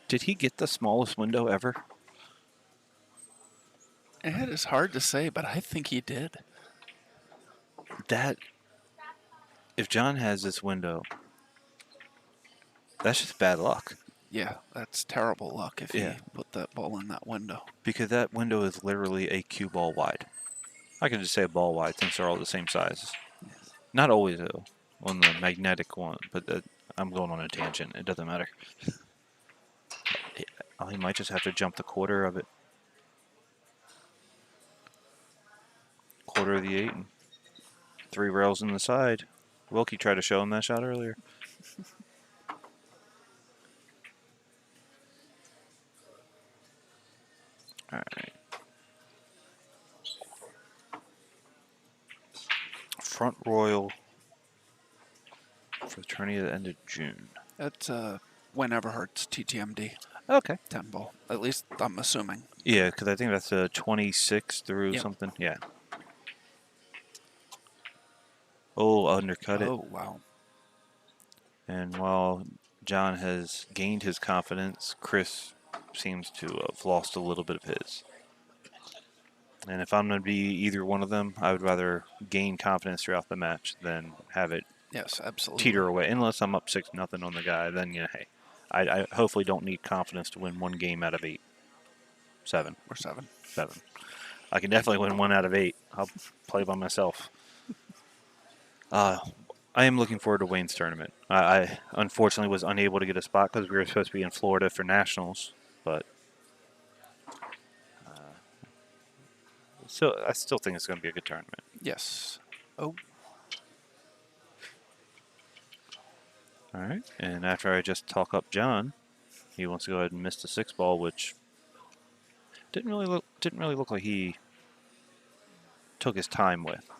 did he get the smallest window ever? It is hard to say, but I think he did. That. If John has this window, that's just bad luck. Yeah, that's terrible luck if Yeah. he put that ball in that window. Because that window is literally a cue ball wide. I could just say a ball wide since they're all the same size. Not always, though, on the magnetic one, but I'm going on a tangent. It doesn't matter. Oh, he might just have to jump the quarter of it. Quarter of the 8 and 3 rails in the side. Wilkie tried to show him that shot earlier. All right. Front Royal for the tourney at the end of June. That's whenever hurts TTMD. Okay. 10 ball. At least I'm assuming. Yeah, because I think that's a 26 through Yep. something. Yeah. Oh, undercut it. Oh, wow. And while John has gained his confidence, Chris seems to have lost a little bit of his. And if I'm going to be either one of them, I would rather gain confidence throughout the match than have it Yes, absolutely. teeter away. Unless I'm up 6-0 on the guy, then hey, I hopefully don't need confidence to win 1 game out of 8. 7. Or 7. 7. I can definitely win 1 out of 8. I'll play by myself. I am looking forward to Wayne's tournament. I unfortunately was unable to get a spot because we were supposed to be in Florida for nationals, but so I still think it's going to be a good tournament. Yes. Oh. All right, and after I just talk up John, he wants to go ahead and miss the 6 ball, which didn't really look like he took his time with.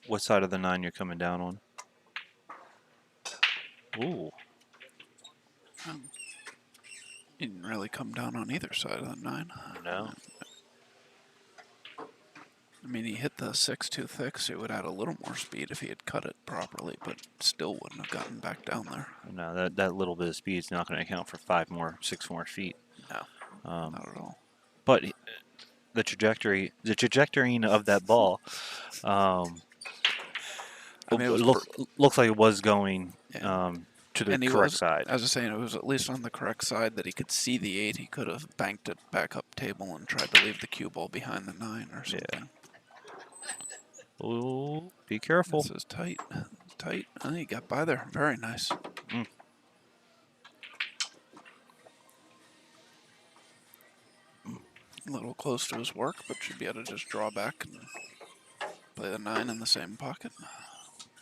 What side of the 9 you're coming down on? Ooh. He didn't really come down on either side of the 9. No. I mean, he hit the 6 too thick, so it would add a little more speed if he had cut it properly, but still wouldn't have gotten back down there. No, that little bit of speed is not going to account for 6 more feet. No, not at all. But the trajectory of that ball, I mean, it was looks like it was going Yeah. to the and he correct was, side. as I was saying, it was at least on the correct side that he could see the 8. He could have banked it back up table and tried to leave the cue ball behind the 9 or something. Ooh, be careful. This is tight. Tight. And he got by there. Very nice. Mm. A little close to his work, but should be able to just draw back and play the 9 in the same pocket.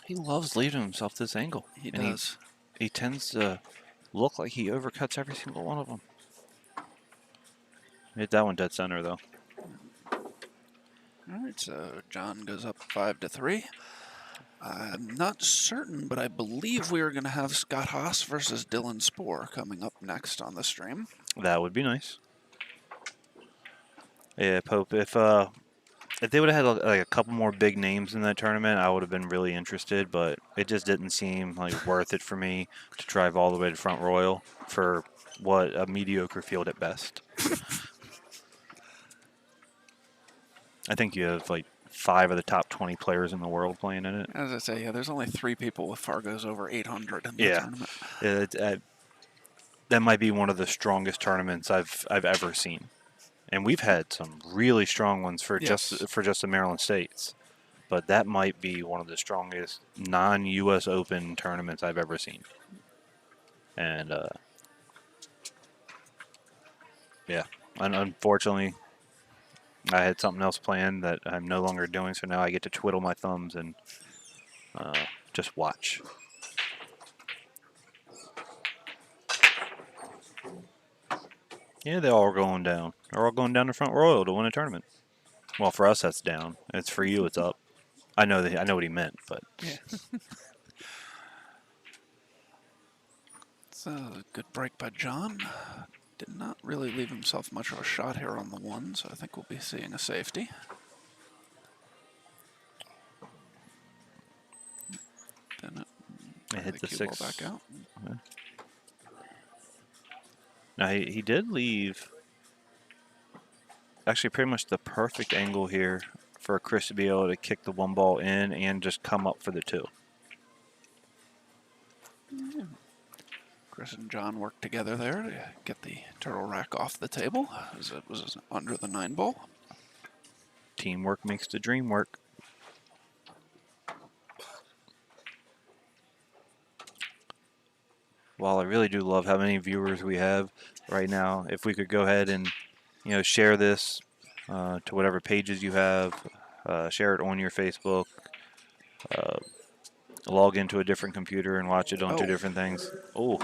He loves leaving himself this angle. He does. He tends to look like he overcuts every single one of them. Hit that one dead center, though. All right, so John goes up 5-3. I'm not certain, but I believe we are going to have Scott Haas versus Dylan Spoor coming up next on the stream. That would be nice. Yeah, Pope. If they would have had like a couple more big names in that tournament, I would have been really interested. But it just didn't seem like worth it for me to drive all the way to Front Royal for what a mediocre field at best. I think you have like 5 of the top 20 players in the world playing in it. As I say, yeah, there's only 3 people with Fargos over 800 in the tournament. That might be one of the strongest tournaments I've ever seen. And we've had some really strong ones for just the Maryland States, but that might be one of the strongest non-U.S. Open tournaments I've ever seen. And yeah, unfortunately, I had something else planned that I'm no longer doing, so now I get to twiddle my thumbs and just watch. Yeah, they're all going down. They're all going down to Front Royal to win a tournament. Well, for us, that's down. It's for you, it's up. I know what he meant, but Yeah. It's a good break by John. Did not really leave himself much of a shot here on the 1, so I think we'll be seeing a safety. Then it hit the cue 6. ball back out. Okay. Now he did leave actually pretty much the perfect angle here for Chris to be able to kick the 1 ball in and just come up for the 2. Chris and John worked together there to get the turtle rack off the table as it was under the 9 ball. Teamwork makes the dream work. While I really do love how many viewers we have right now, if we could go ahead and share this to whatever pages you have, share it on your Facebook, log into a different computer and watch it on 2 different things. Oh.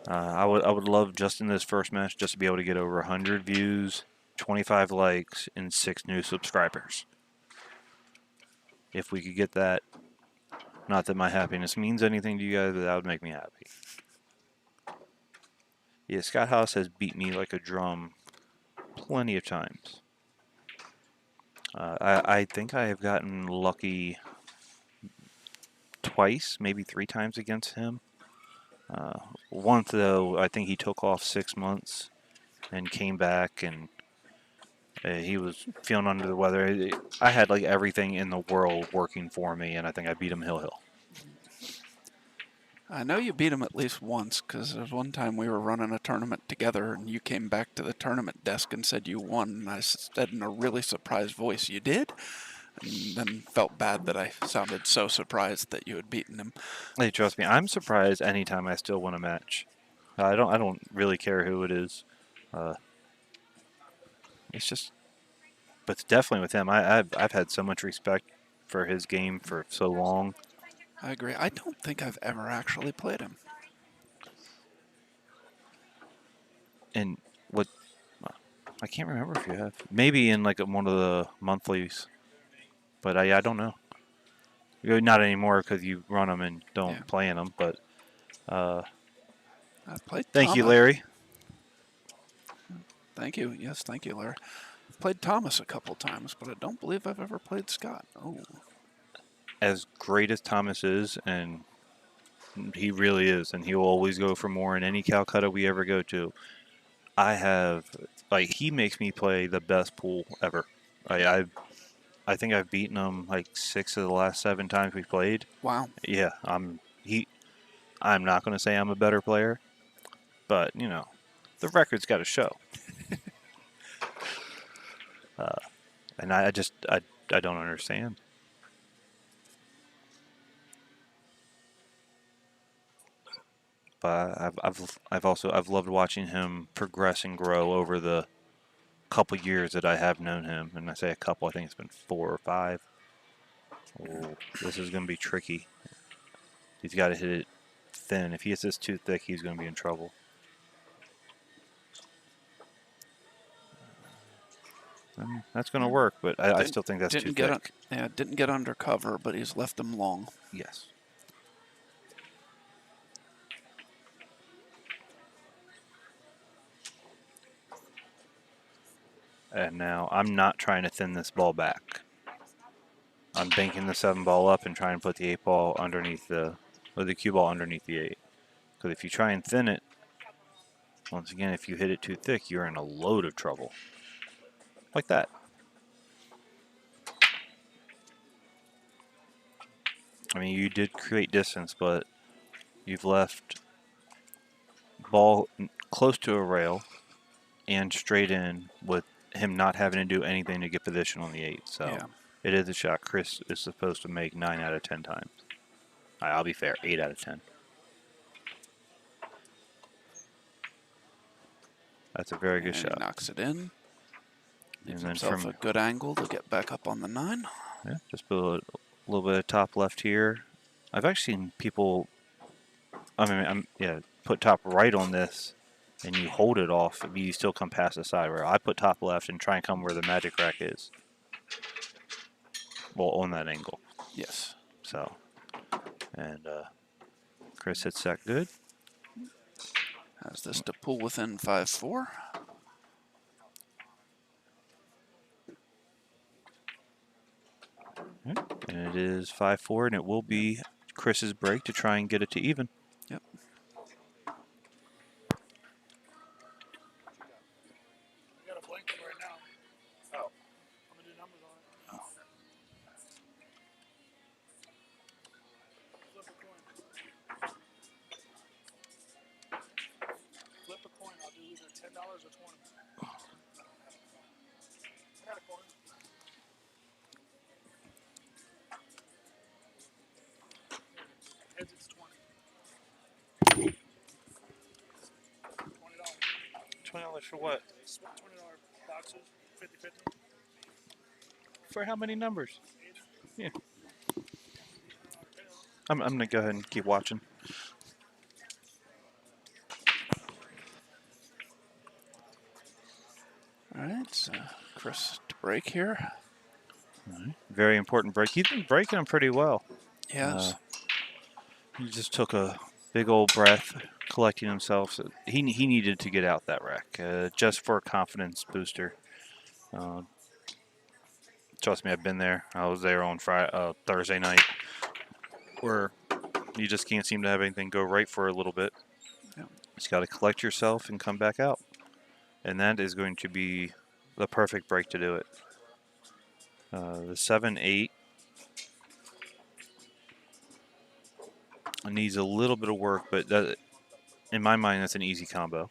I would love just in this first match just to be able to get over 100 views, 25 likes, and 6 new subscribers. If we could get that, not that my happiness means anything to you guys, but that would make me happy. Yeah, Scott House has beat me like a drum plenty of times. I think I have gotten lucky twice, maybe 3 times against him. Once, though, I think he took off 6 months and came back, and he was feeling under the weather. I had like everything in the world working for me, and I think I beat him hill. I know you beat him at least once, because there was one time we were running a tournament together, and you came back to the tournament desk and said you won, and I said in a really surprised voice, "You did?" And then felt bad that I sounded so surprised that you had beaten him. Hey, trust me, I'm surprised anytime I still win a match. I don't really care who it is. It's just, but definitely with him, I've had so much respect for his game for so long. I agree. I don't think I've ever actually played him. And what I can't remember if you have. Maybe in like one of the monthlies, but I don't know. Not anymore because you run them and don't play in them. But I played thank you, Thomas. Larry. Thank you. Yes, thank you, Larry. I've played Thomas a couple times, but I don't believe I've ever played Scott. Oh. As great as Thomas is, and he really is, and he will always go for more in any Calcutta we ever go to. He makes me play the best pool ever. I think I've beaten him like 6 of the last 7 times we played. Wow. Yeah, I'm not going to say I'm a better player, but the record's got to show. And I don't understand. But I've loved watching him progress and grow over the couple years that I have known him. And I say a couple, I think it's been 4 or 5. Oh, this is going to be tricky. He's got to hit it thin. If he hits this too thick, he's going to be in trouble. That's going to work, but I still think that's too thick. Didn't get under cover, but he's left them long. Yes. And now I'm not trying to thin this ball back. I'm banking the 7 ball up and trying to put the 8 ball underneath the cue ball underneath the 8. Because if you try and thin it, once again, if you hit it too thick, you're in a load of trouble. Like that. I mean, you did create distance, but you've left ball close to a rail and straight in with him not having to do anything to get position on the 8. So it is a shot Chris is supposed to make 9 out of 10 times. I'll be fair, 8 out of 10. That's a very good shot. He knocks it in. Gives himself a good angle to get back up on the 9. Yeah, just put a little bit of top left here. I've actually seen people, put top right on this, and you hold it off, but you still come past the side rail. I put top left and try and come where the magic rack is. Well, on that angle. Yes. So, and Chris hits that good. Has this to pull within 5-4. And it is 5-4, and it will be Chris's break to try and get it to even. Yep. I got a blank one right now. Oh. I'm gonna do numbers on it. Oh. Flip a coin. Flip a coin. I'll do either $10 or 20. I got a coin. Heads, it's 20. $20 for what? $20 boxes, 50-50. For how many numbers? Yeah. I'm going to go ahead and keep watching. All right, so Chris to break here. Right. Very important break. He's been breaking them pretty well. Yes. He just took a big old breath, collecting himself. So he needed to get out that rack just for a confidence booster. Trust me, I've been there. I was there on Thursday night, where you just can't seem to have anything go right for a little bit. Yeah. You just got to collect yourself and come back out. And that is going to be the perfect break to do it. The 7-8 needs a little bit of work, but in my mind, that's an easy combo.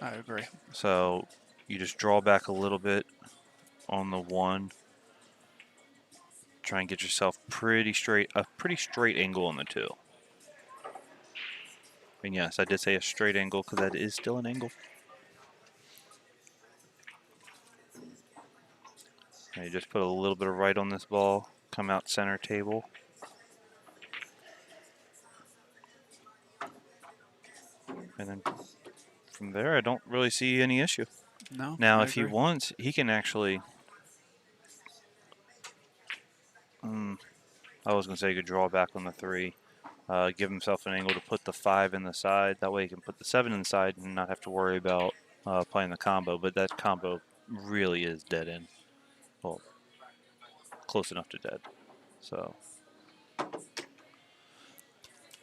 I agree. So you just draw back a little bit on the 1. Try and get yourself a pretty straight angle on the 2. And yes, I did say a straight angle because that is still an angle. And you just put a little bit of right on this ball, come out center table. And then from there, I don't really see any issue. No. Now, I if he agree. wants, he can actually. I was going to say he could draw back on the 3, give himself an angle to put the 5 in the side. That way he can put the 7 inside and not have to worry about playing the combo. But that combo really is dead end. Well, close enough to dead. So.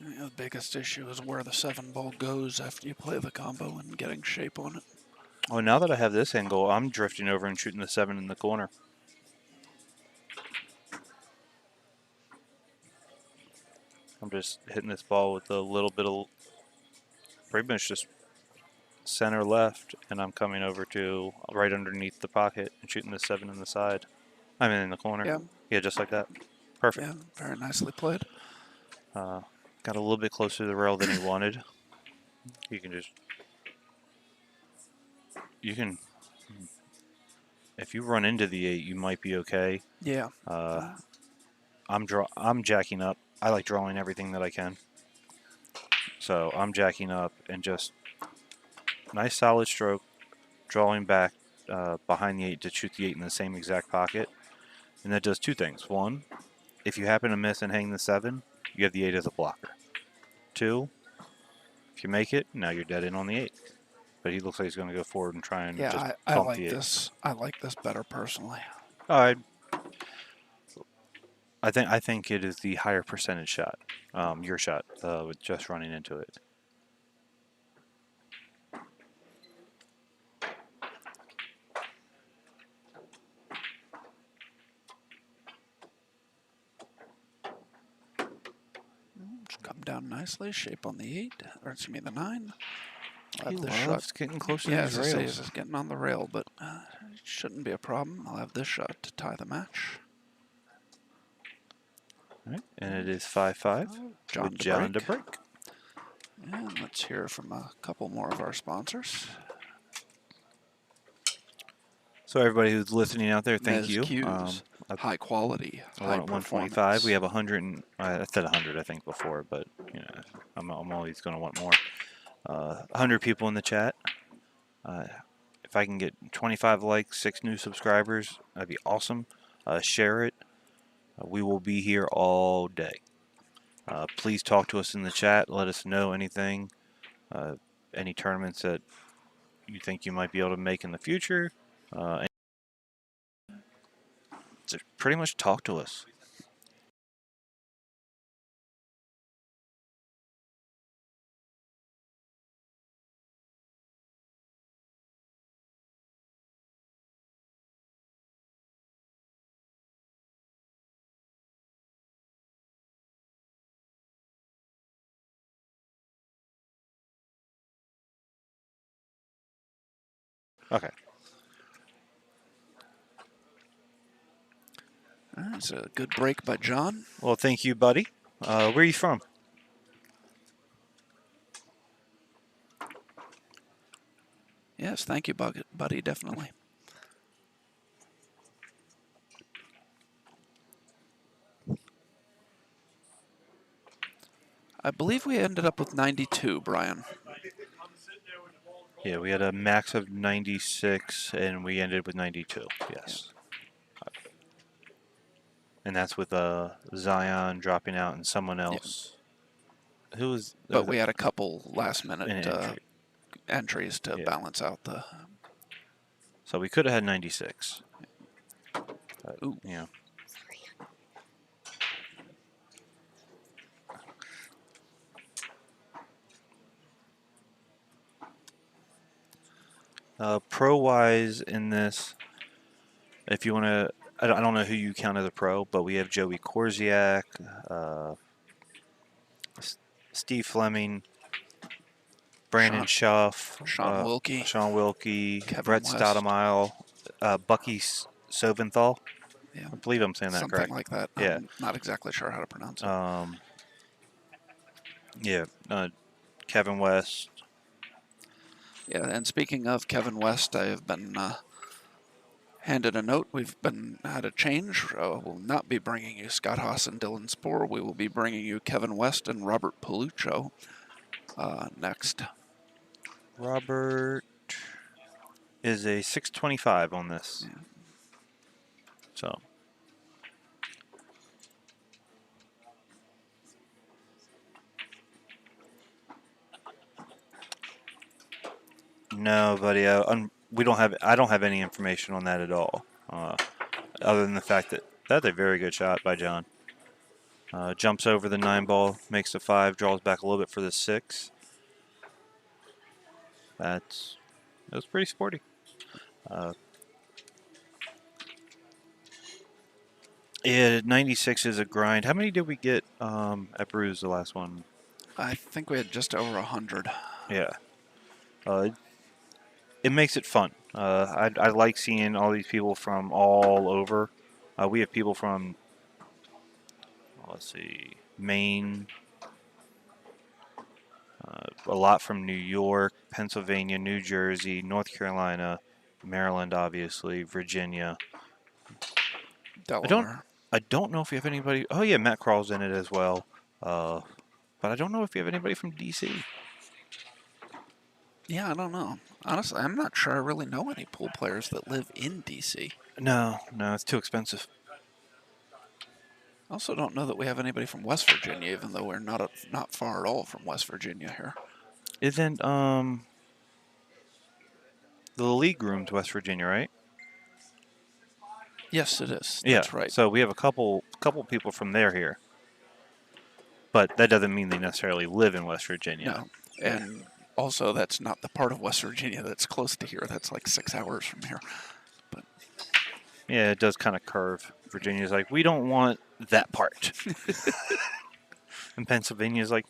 The biggest issue is where the 7 ball goes after you play the combo and getting shape on it. Oh, now that I have this angle, I'm drifting over and shooting the 7 in the corner. I'm just hitting this ball with a little bit of, pretty much just center left, and I'm coming over to right underneath the pocket and shooting the 7 in the side. I mean, in the corner. Yeah. Yeah, just like that. Perfect. Yeah, very nicely played. Got a little bit closer to the rail than he wanted. You can, if you run into the 8, you might be okay. Yeah. I'm jacking up. I like drawing everything that I can. So I'm jacking up and just nice solid stroke, drawing back behind the 8 to shoot the 8 in the same exact pocket. And that does 2 things. 1, if you happen to miss and hang the 7, you have the 8 as a blocker. 2, if you make it, now you're dead in on the 8. But he looks like he's going to go forward and try and just I pump like the 8. this. I like this better personally. All right. I think it is the higher percentage shot, your shot, with just running into it. Just come down nicely, shape on the 8, or excuse me, the 9. I'll He have this loves shot. getting close to Yeah, these as I say, rails. it's getting on the rail, but it shouldn't be a problem. I'll have this shot to tie the match. All right. And it is 5-5 John with to John break. to break. And let's hear from a couple more of our sponsors. So everybody who's listening out there, thank Ms. you. Q's, high quality, high We're at 125. performance. We have 100. I said 100, I think, before, but you know, I'm always going to want more. 100 people in the chat. If I can get 25 likes, 6 new subscribers, that'd be awesome. Share it. We will be here all day. Please talk to us in the chat. Let us know anything, any tournaments that you think you might be able to make in the future. Just pretty much talk to us. Okay. That's a good break by John. Well, thank you, buddy. Where are you from? Yes, thank you, buddy, definitely. I believe we ended up with 92, Brian. Yeah, we had a max of 96, and we ended with 92. Yes. And that's with Zion dropping out and someone else. Who was? But we had a couple last-minute entry. entries to balance out the... So we could have had 96. Ooh. Yeah. Pro-wise in this, if you want to, I don't know who you count as a pro, but we have Joey Korziak, Steve Fleming, Brandon Schuff, Sean Wilkie, Kevin Brett West. Stoudemire, Bucky Soventhal. Yeah. I believe I'm saying that correct. Something like that. Yeah. I'm not exactly sure how to pronounce it. Yeah. Kevin West. Yeah, and speaking of Kevin West, I have been handed a note. We've had a change. We'll not be bringing you Scott Haas and Dylan Spohr. We will be bringing you Kevin West and Robert Paluccio next. Robert. is a 625 on this. Yeah. So. No, buddy. We don't have. I don't have any information on that at all, other than the fact that that's a very good shot by John. Jumps over the 9 ball, makes the 5, draws back a little bit for the 6. That was pretty sporty. Yeah, 96 is a grind. How many did we get at Brews the last one? I think we had just over 100. Yeah. It makes it fun. I like seeing all these people from all over. We have people from, let's see, Maine, a lot from New York, Pennsylvania, New Jersey, North Carolina, Maryland, obviously, Virginia. Delaware. I don't know if we have anybody. Oh yeah, Matt Crawl's in it as well. But I don't know if we have anybody from DC. Yeah, I don't know. Honestly, I'm not sure I really know any pool players that live in DC. No, it's too expensive. I also don't know that we have anybody from West Virginia, even though we're not far at all from West Virginia here. Isn't the league room's West Virginia, right? Yes, it is. Yeah, That's right. So we have a couple people from there here, but that doesn't mean they necessarily live in West Virginia. No, and also that's not the part of West Virginia that's close to here. That's like 6 hours from here. But yeah, it does kind of curve. Virginia's like, we don't want that part, and Pennsylvania's like,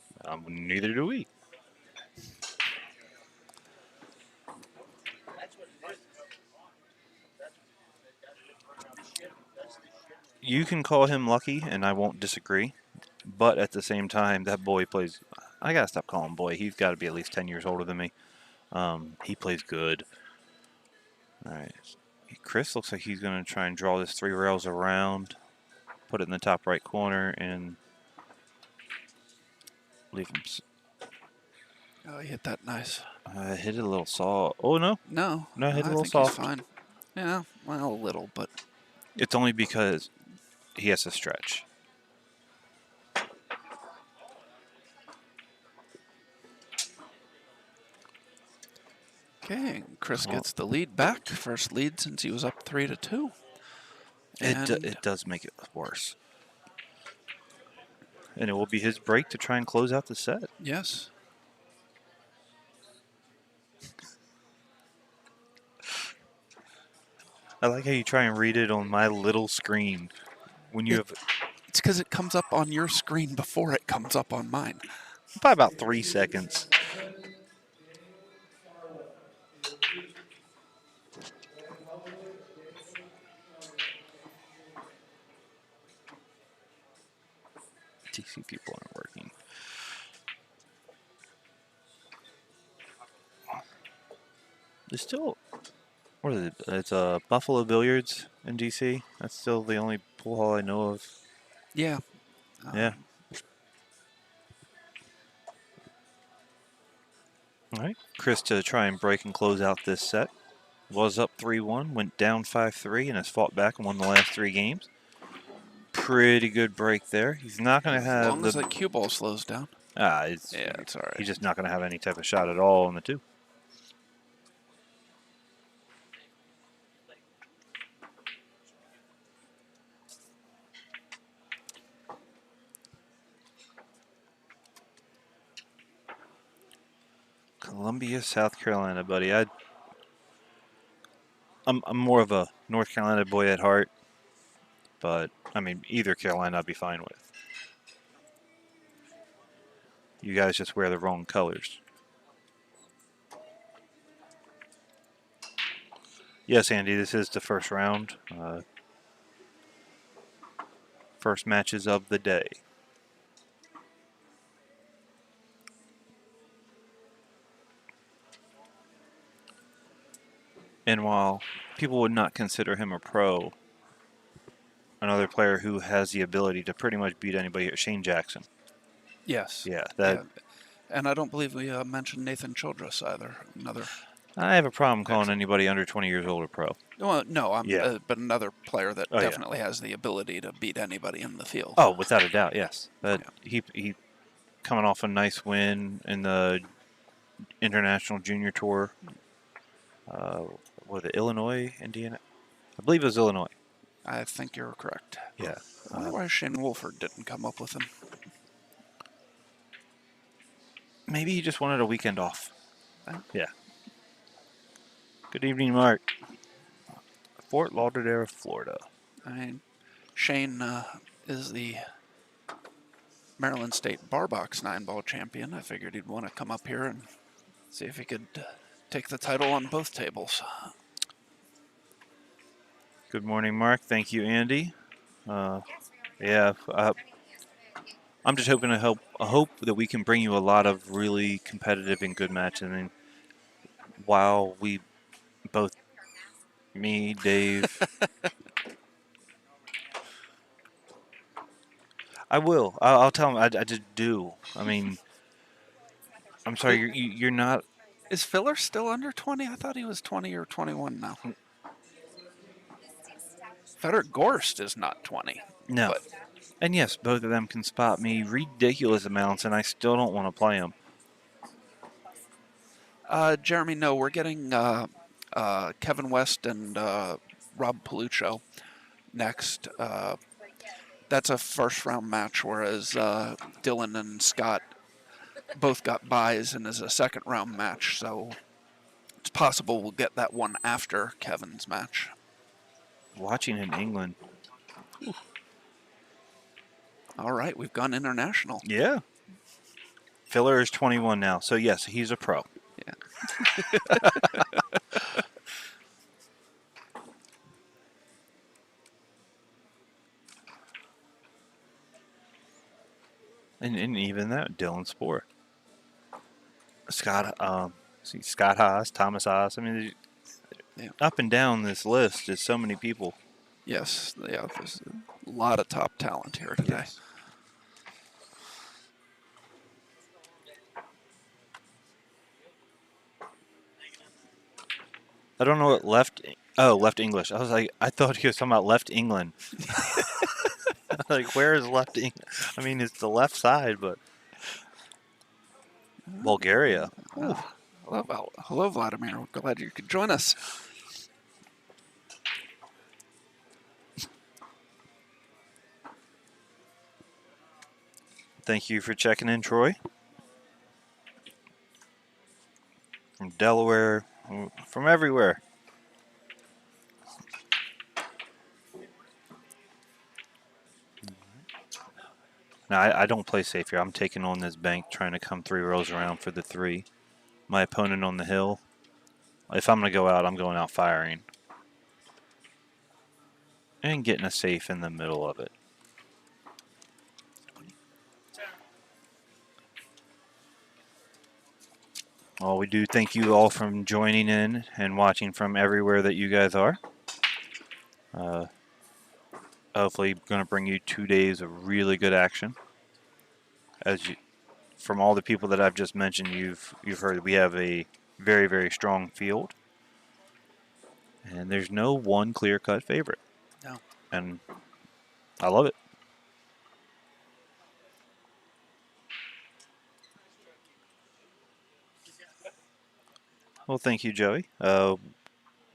neither do we. You can call him lucky, and I won't disagree. But at the same time, that boy plays. I gotta stop calling him boy. He's got to be at least 10 years older than me. He plays good. All right. Chris looks like he's going to try and draw this 3 rails around, put it in the top right corner, and leave him. oh, he hit that nice. Hit it a little soft. Oh, no. No, Hit it a I little think soft. he's fine. Yeah, well, a little, but It's only because he has to stretch. okay. Chris gets the lead back. First lead since he was up 3-2. It does make it worse. And it will be his break to try and close out the set. Yes. I like how you try and read it on my little screen when you have It's because it comes up on your screen before it comes up on mine. by about 3 seconds. DC people aren't working. There's still, what is it? It's Buffalo Billiards in DC. That's still the only pool hall I know of. Yeah. Yeah. All right. Chris to try and break and close out this set. Was up 3-1, went down 5-3, and has fought back and won the last 3 games. Pretty good break there. He's not going to have As long as that cue ball slows down. yeah, it's all right. He's just not going to have any type of shot at all on the 2. Columbia, South Carolina, buddy. I'm more of a North Carolina boy at heart, but I mean either Carolina I'd be fine with. You guys just wear the wrong colors. Yes, Andy, this is the first round. First matches of the day. And while people would not consider him a pro, another player who has the ability to pretty much beat anybody here, Shane Jackson. Yes. Yeah, Yeah. And I don't believe we mentioned Nathan Childress either. Another. I have a problem calling Excellent. anybody under 20 years old a pro. Well, no, I'm Yeah. but another player that Oh, yeah. definitely has the ability to beat anybody in the field. Oh, without a doubt, yes. But Yeah. he coming off a nice win in the International Junior Tour. Was it Illinois, Indiana? I believe it was Illinois. I think you're correct. Yeah. I wonder why Shane Wolford didn't come up with him. Maybe he just wanted a weekend off. Uh, Yeah. Good evening, Mark. Fort Lauderdale, Florida. I mean, Shane is the Maryland State Bar Box 9-ball champion. I figured he'd want to come up here and see if he could take the title on both tables. Good morning, Mark. Thank you, Andy. Yeah, I'm just hoping to help. I hope that we can bring you a lot of really competitive and good matches. And while we both, me, Dave, I will. I'll tell him. I just do. I mean, I'm sorry. You're not. Is Filler still under 20? I thought he was 20 or 21 now. Frederick Gorst is not 20. No. But And yes, both of them can spot me ridiculous amounts, and I still don't want to play them. Jeremy, no, we're getting Kevin West and Rob Paluccio next. That's a first-round match, whereas Dylan and Scott both got buys and is a second-round match. So it's possible we'll get that one after Kevin's match. Watching in England. All right, we've gone international. Yeah. Filler is 21 now, so yes, he's a pro. Yeah. And even that, Dylan Spore. Scott Haas, Thomas Haas. I mean, Yeah. up and down this list is so many people. Yes, yeah, there's a lot of top talent here today. Yes. I don't know what left English. I was like, I thought he was talking about left England. Like, where is left England? I mean, it's the left side, but Bulgaria. Hello, Vladimir. We're glad you could join us. Thank you for checking in, Troy. From Delaware, from everywhere. Now, I don't play safe here. I'm taking on this bank, trying to come 3 rows around for the 3. My opponent on the hill. If I'm going to go out, I'm going out firing. And getting a safe in the middle of it. Well, we do thank you all for joining in and watching from everywhere that you guys are. Hopefully, going to bring you 2 days of really good action. From all the people that I've just mentioned, you've heard we have a very, very strong field, and there's no one clear-cut favorite. No. And I love it. Well, thank you, Joey.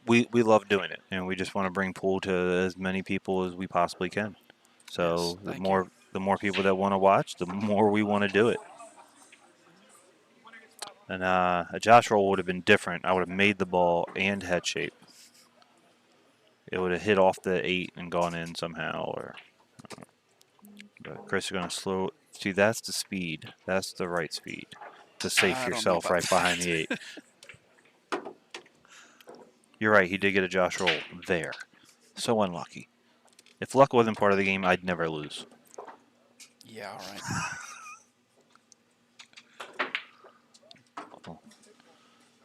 We love doing it, and we just want to bring pool to as many people as we possibly can. So Yes, the more people that want to watch, the more we want to do it. And a Josh roll would have been different. I would have made the ball and head shape. It would have hit off the 8 and gone in somehow. But Chris is going to slow. See, that's the speed. That's the right speed to safe yourself right behind the 8. You're right. He did get a Josh roll there. So unlucky. If luck wasn't part of the game, I'd never lose. Yeah, all right.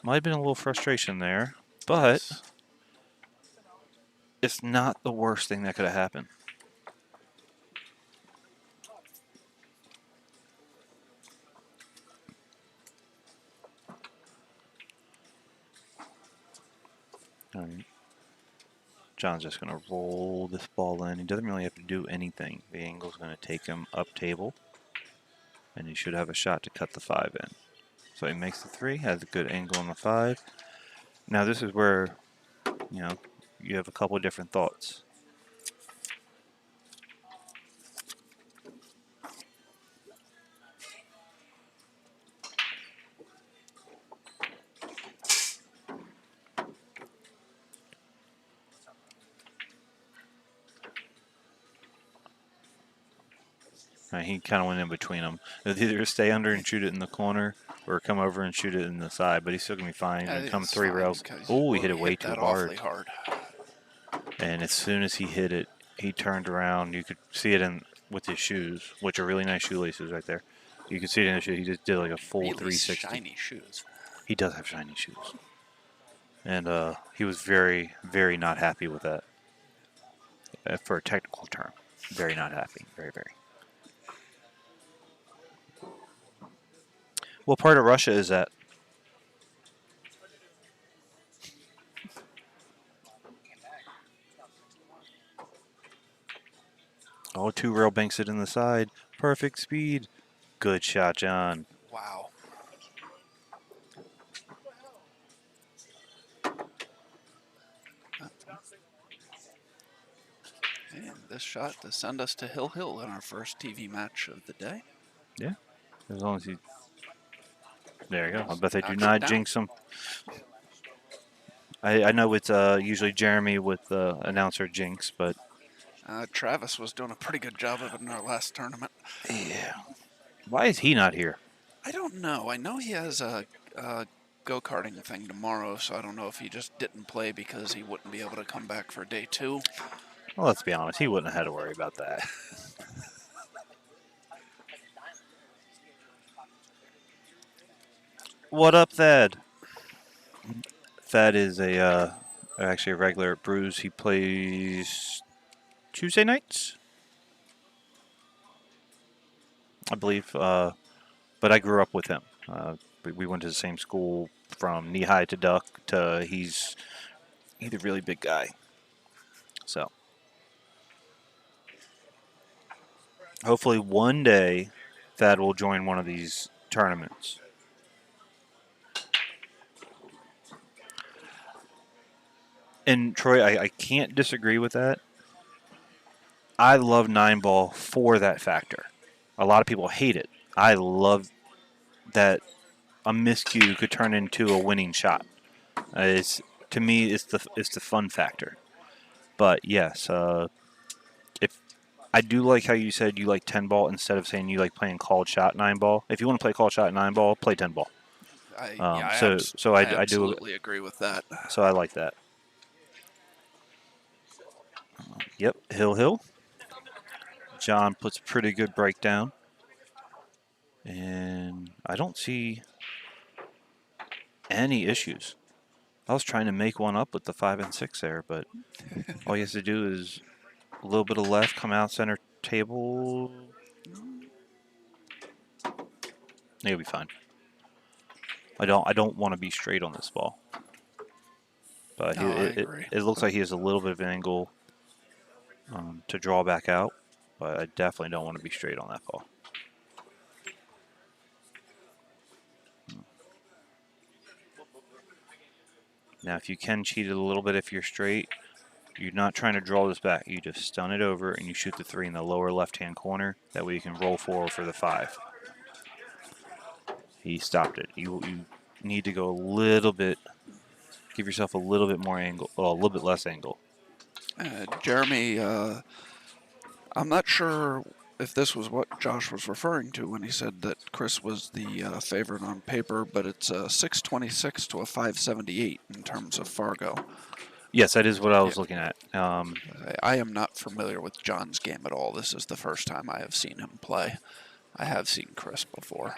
Might have been a little frustration there, but Yes. It's not the worst thing that could have happened. All right. John's just going to roll this ball in. He doesn't really have to do anything. The angle's going to take him up table, and he should have a shot to cut the 5 in. So he makes the 3, has a good angle on the 5. Now this is where, you have a couple of different thoughts. He kind of went in between them. It was either stay under and shoot it in the corner or come over and shoot it in the side, but he's still going to be fine. He's going to come 3 rails. Oh, he hit it way too hard. And as soon as he hit it, he turned around. You could see it with his shoes, which are really nice shoelaces right there. You could see it in his shoes. He just did like a full really 360. Shiny shoes. He does have shiny shoes. And he was very, very not happy with that. For a technical term. Very not happy. Very, very. What part of Russia is that? Oh, 2 rail banks it in the side. Perfect speed. Good shot, John. Wow. And this shot to send us to Hill Hill in our first TV match of the day. Yeah, as long as he... There you go. I bet they do Knocks not it down. jinx him. I know it's usually Jeremy with the announcer jinx, but... Travis was doing a pretty good job of it in our last tournament. Yeah. Why is he not here? I don't know. I know he has a go-karting thing tomorrow, so I don't know if he just didn't play because he wouldn't be able to come back for day 2. Well, let's be honest. He wouldn't have had to worry about that. What up, Thad? Thad is actually a regular at Brews. He plays Tuesday nights, I believe. But I grew up with him. We went to the same school from knee high to duck to he's a really big guy. So hopefully one day Thad will join one of these tournaments. And Troy, I can't disagree with that. I love 9-ball for that factor. A lot of people hate it. I love that a miscue could turn into a winning shot. To me, it's the fun factor. But yes, if I do like how you said you like 10-ball instead of saying you like playing called shot 9-ball. If you want to play called shot 9-ball, play 10-ball. I absolutely agree with that. So I like that. Yep, Hill. John puts a pretty good breakdown. And I don't see any issues. I was trying to make one up with the 5 and 6 there, but all he has to do is a little bit of left, come out center table. He'll be fine. I don't want to be straight on this ball. But No, I agree. It looks like he has a little bit of an angle to draw back out, but I definitely don't want to be straight on that ball. Now, if you can cheat it a little bit if you're straight, you're not trying to draw this back. You just stun it over and you shoot the 3 in the lower left-hand corner. That way you can roll forward for the 5. He stopped it. You need to go a little bit, give yourself a little bit more angle, well, a little bit less angle. Jeremy, I'm not sure if this was what Josh was referring to when he said that Chris was the favorite on paper, but it's a 626 to a 578 in terms of Fargo. Yes, that is what I was looking at. I am not familiar with John's game at all. This is the first time I have seen him play. I have seen Chris before.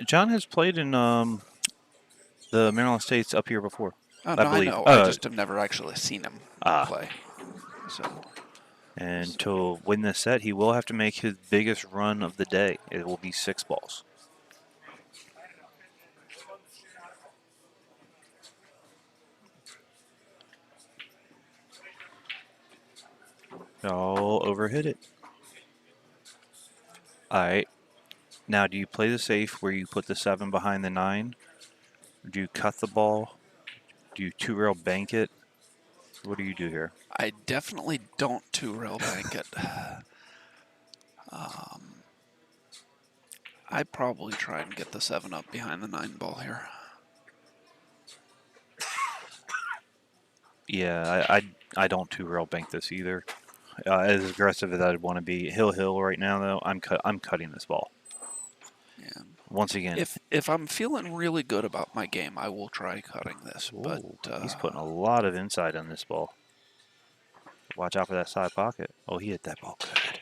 John has played in the Maryland States up here before. I believe. know. I just have never actually seen him play. So. And to win this set, he will have to make his biggest run of the day. It will be 6 balls. Oh, overhit it. All right. Now, do you play the safe where you put the 7 behind the 9? Or do you cut the ball? Do you two-rail bank it? What do you do here? I definitely don't two-rail bank it. I'd probably try and get the 7 up behind the 9 ball here. Yeah, I don't two-rail bank this either. As aggressive as I'd want to be, hill right now though, I'm cutting this ball. Yeah. Once again, If I'm feeling really good about my game, I will try cutting this. But ooh, he's putting a lot of inside on this ball. Watch out for that side pocket. Oh, he hit that ball good.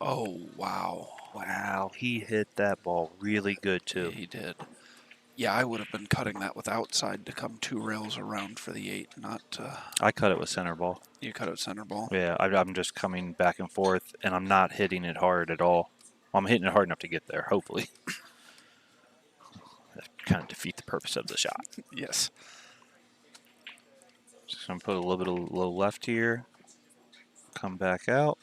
oh wow, Wow, he hit that ball really good yeah, too. he did. Yeah, I would have been cutting that with outside to come 2 rails around for the 8, not I cut it with center ball. you cut it center ball. Yeah, I'm just coming back and forth, and I'm not hitting it hard at all. I'm hitting it hard enough to get there, hopefully. That kind of defeat the purpose of the shot. Yes. Just gonna put a little bit of low left here. Come back out.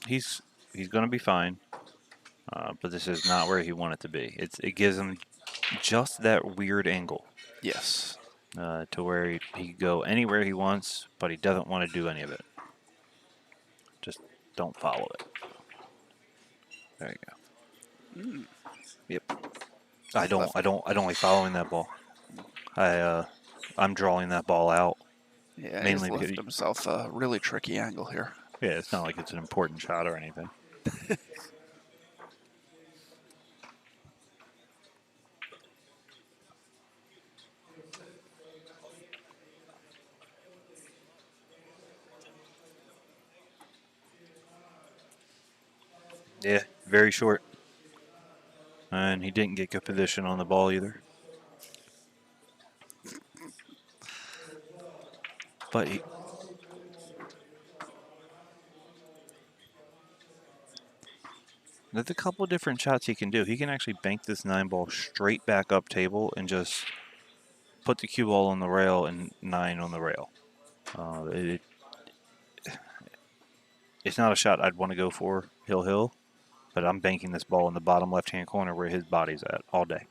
He's gonna be fine, but this is not where he wanted to be. It gives him just that weird angle Yes. to where he can go anywhere he wants, but he doesn't want to do any of it. Just don't follow it. There you go. Yep. I don't like following that ball. I'm drawing that ball out. Yeah, Mainly he's left because himself a really tricky angle here. yeah, it's not like it's an important shot or anything. Yeah, very short. And he didn't get good position on the ball either. But there's a couple different shots he can do. He can actually bank this 9 ball straight back up table and just put the cue ball on the rail and 9 on the rail. It's not a shot I'd want to go for hill, but I'm banking this ball in the bottom left-hand corner where his body's at all day.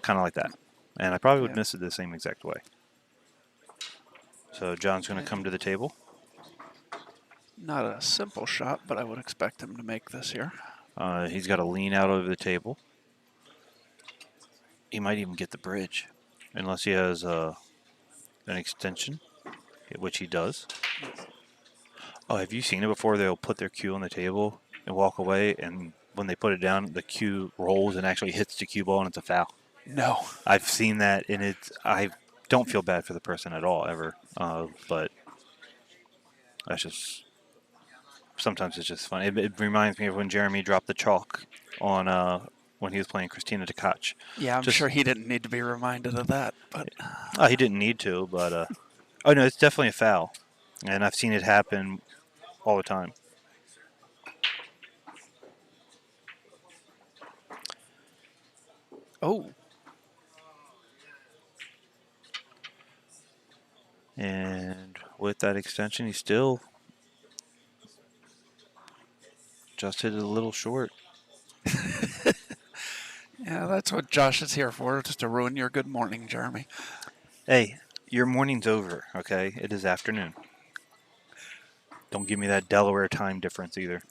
Kind of like that. And I probably would Yeah. miss it the same exact way. So John's going to come to the table. Not a simple shot, but I would expect him to make this here. He's got to lean out over the table. He might even get the bridge, unless he has an extension, which he does. Oh, have you seen it before? They'll put their cue on the table and walk away, and when they put it down, the cue rolls and actually hits the cue ball, and it's a foul. No. I've seen that, and I don't feel bad for the person at all, ever. But that's just, sometimes it's just fun. It reminds me of when Jeremy dropped the chalk on when he was playing Christina Tkach. Yeah, I'm sure he didn't need to be reminded of that, but He didn't need to, but oh no, it's definitely a foul, and I've seen it happen all the time. oh, And with that extension, he still just hit it a little short. yeah, that's what Josh is here for, just to ruin your good morning, Jeremy. Hey, your morning's over, okay? It is afternoon. Don't give me that Delaware time difference either.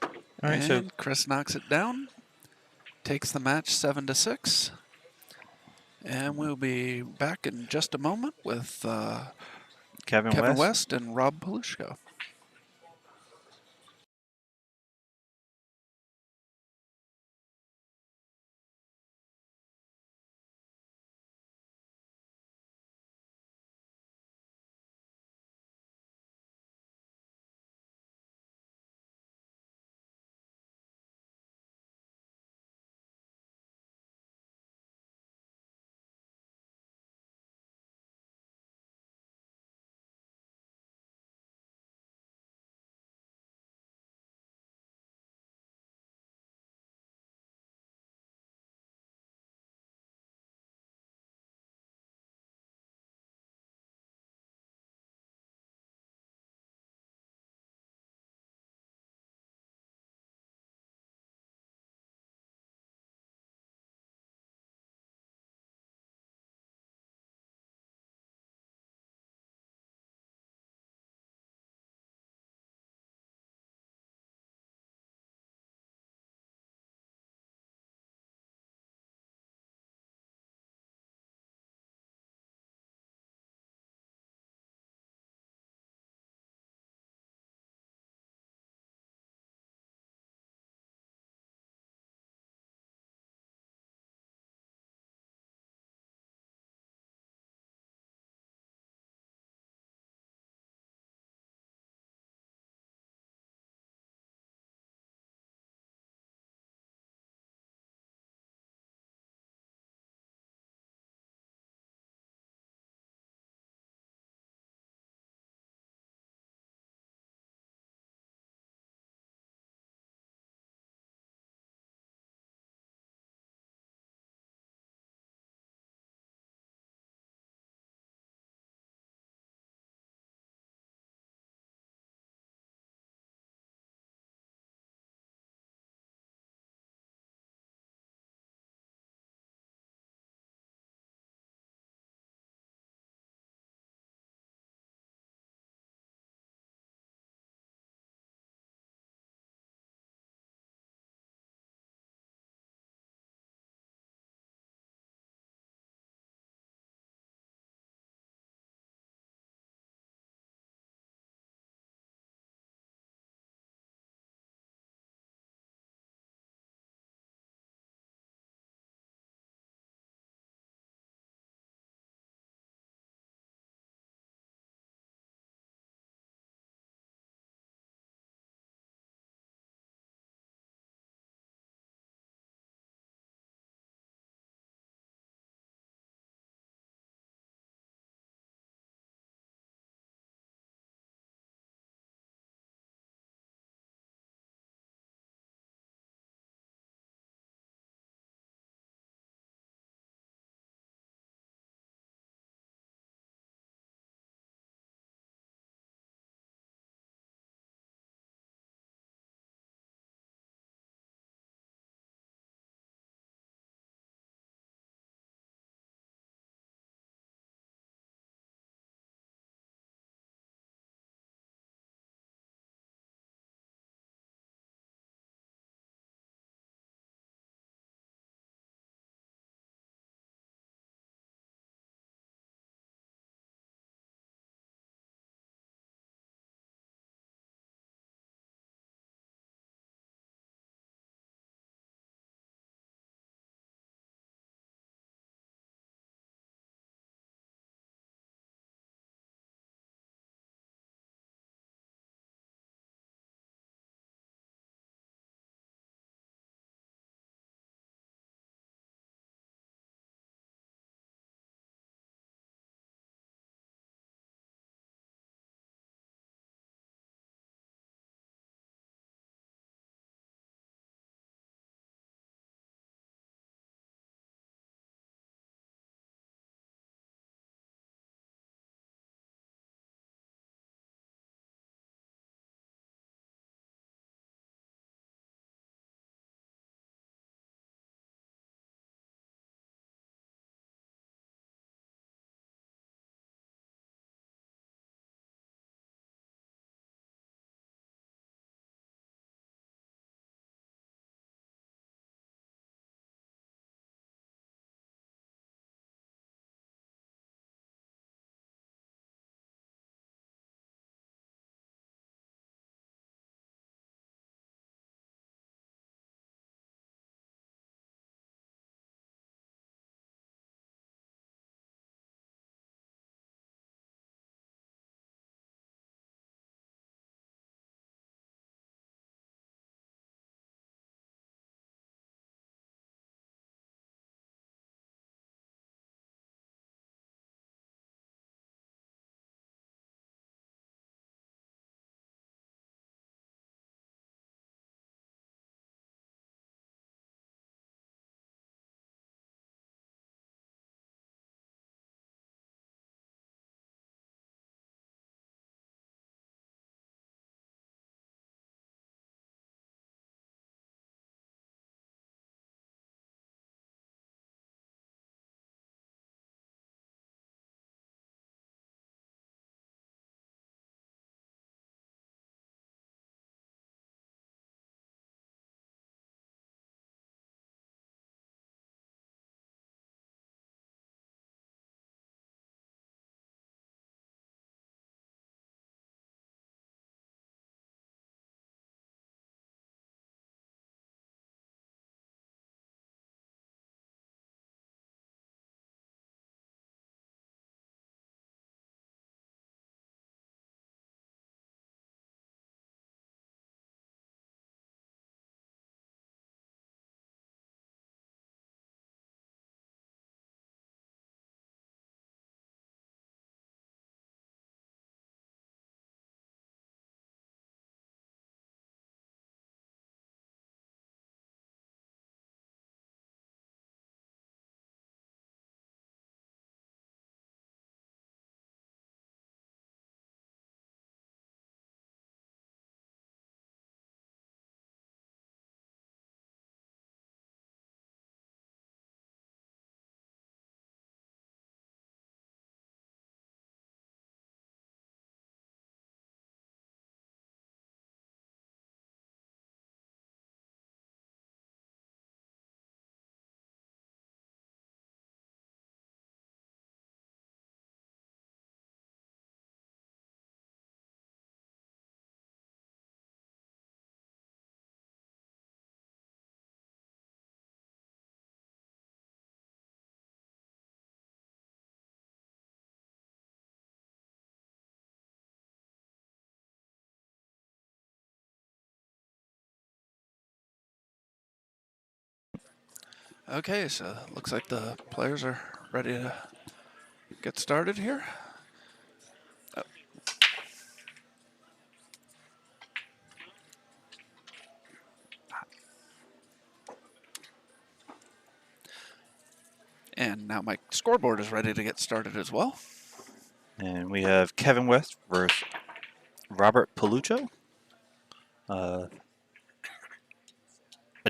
All right, And so Chris knocks it down, takes the match 7-6, and we'll be back in just a moment with Kevin Kevin West. West and Rob Paluccio. Okay, so looks like the players are ready to get started here. Oh. And now my scoreboard is ready to get started as well. And we have Kevin West versus Robert Paluccio. I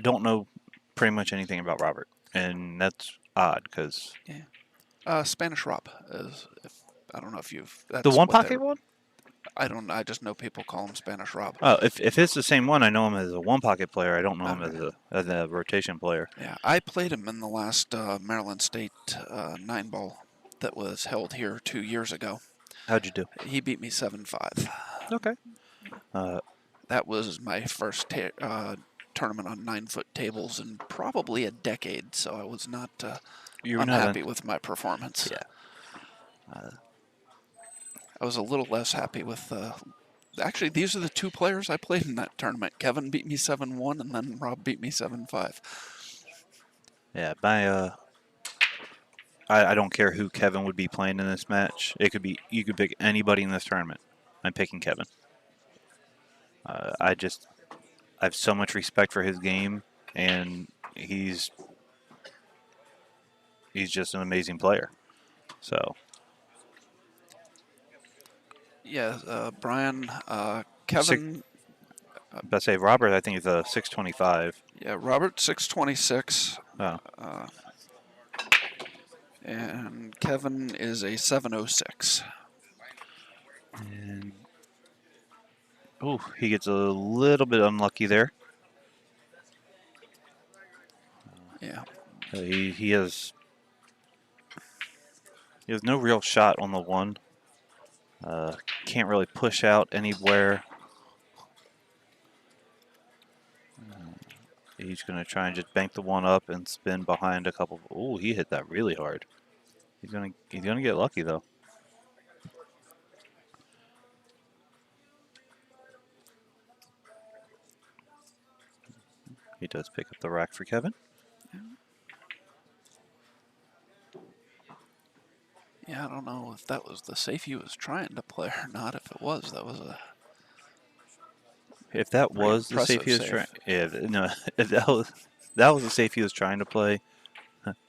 don't know pretty much anything about Robert, and that's odd because Spanish Rob is. I don't know if you've. the That's one what they. pocket one. I don't. I just know people call him Spanish Rob. Oh, if it's the same one, I know him as a one pocket player. I don't know him Okay. as a rotation player. Yeah, I played him in the last Maryland State 9-ball that was held here 2 years ago. How'd you do? He beat me 7-5. Okay. That was my first tournament on 9-foot tables in probably a decade, so I was not You were unhappy with my performance. Yeah. I was a little less happy with. Actually, these are the two players I played in that tournament. Kevin beat me 7-1, and then Rob beat me 7-5. Yeah. I don't care who Kevin would be playing in this match. It could be you could pick anybody in this tournament. I'm picking Kevin. I have so much respect for his game, and he's just an amazing player. So Yeah, Brian, Kevin. Let's say Robert, I think is a 625. Yeah, Robert 626. Oh. And Kevin is a 706. And he gets a little bit unlucky there. Yeah. He has no real shot on the one. Can't really push out anywhere. He's going to try and just bank the one up and spin behind a couple. Oh, he hit that really hard. He's gonna get lucky though. He does pick up the rack for Kevin. Yeah, I don't know if that was the safe he was trying to play or not. If it was, that was a. If that was the safe he was trying, if that was the safe he was trying to play,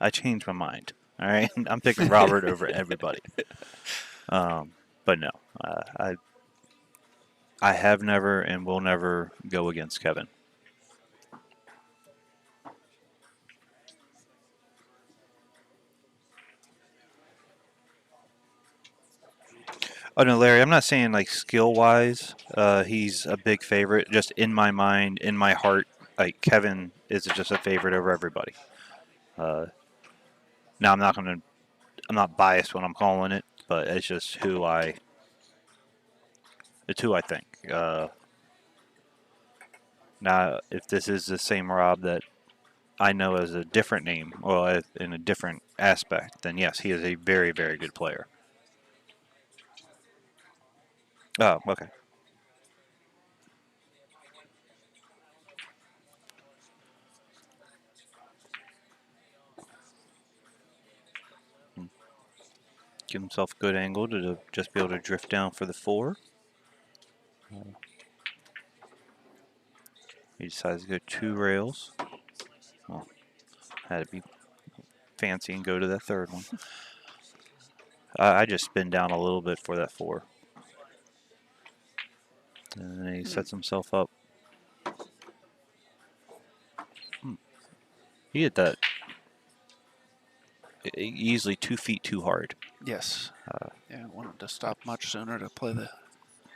I changed my mind. All right, I'm picking Robert over everybody. But no, I have never and will never go against Kevin. Oh no, Larry, I'm not saying like skill wise, he's a big favorite. Just in my mind, in my heart, like Kevin is just a favorite over everybody. Now I'm not biased when I'm calling it, but it's just it's who I think. Now, if this is the same Rob that I know as a different name, or in a different aspect, then yes, he is a very, very good player. Oh, okay. Give himself a good angle to just be able to drift down for the 4. He decides to go 2 rails. Well, had to be fancy and go to that third one. I just spin down a little bit for that 4. And then he sets himself up. He hit that easily 2 feet too hard. Yes. Yeah, wanted to stop much sooner to play the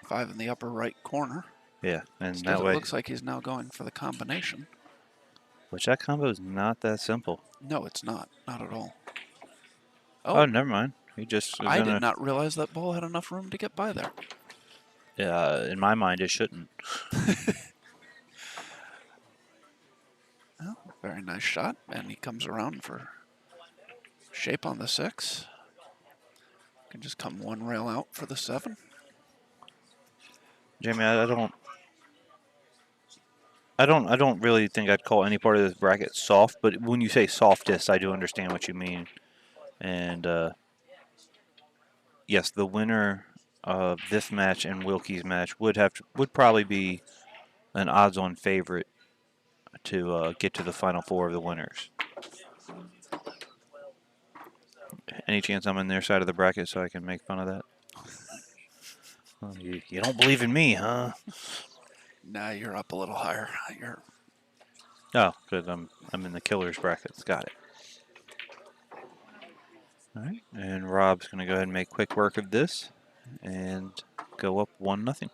5 in the upper right corner. Yeah, and Instead, that way. It looks like he's now going for the combination. Which that combo is not that simple. No, it's not. Not at all. Oh, never mind. He just. I did not realize that ball had enough room to get by there. Yeah, in my mind, it shouldn't. Well, very nice shot, and he comes around for shape on the 6. Can just come 1 rail out for the 7. Jamie, I don't. I don't really think I'd call any part of this bracket soft, but when you say softest, I do understand what you mean. And yes, the winner of this match and Wilkie's match would probably be an odds-on favorite to get to the final four of the winners. Any chance I'm in their side of the bracket so I can make fun of that? Oh, you don't believe in me, huh? Now you're up a little higher. You're Oh, good. I'm in the killers brackets. Got it. All right, and Rob's going to go ahead and make quick work of this and go up 1-0.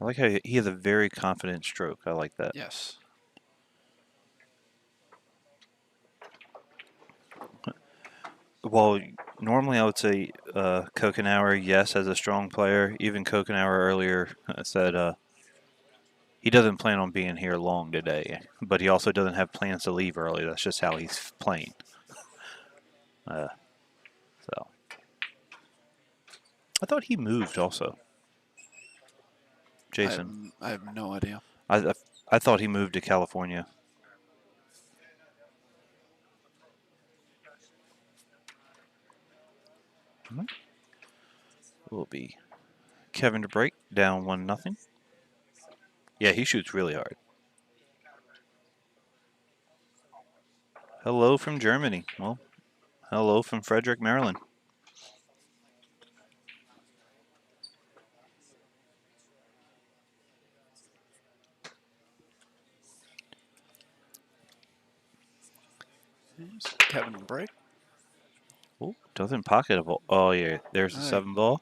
I like how he has a very confident stroke. I like that. yes. Well, normally I would say Kokenauer, yes, as a strong player. Even Kokenauer earlier said he doesn't plan on being here long today, but he also doesn't have plans to leave early. That's just how he's playing. So I thought he moved also. Jason, I have no idea. I thought he moved to California. Will be Kevin to break down 1-0. Yeah, he shoots really hard. Hello from Germany. Well, hello from Frederick, Maryland. Kevin to break. Oh, doesn't pocket a ball. Oh, yeah, there's a 7 ball.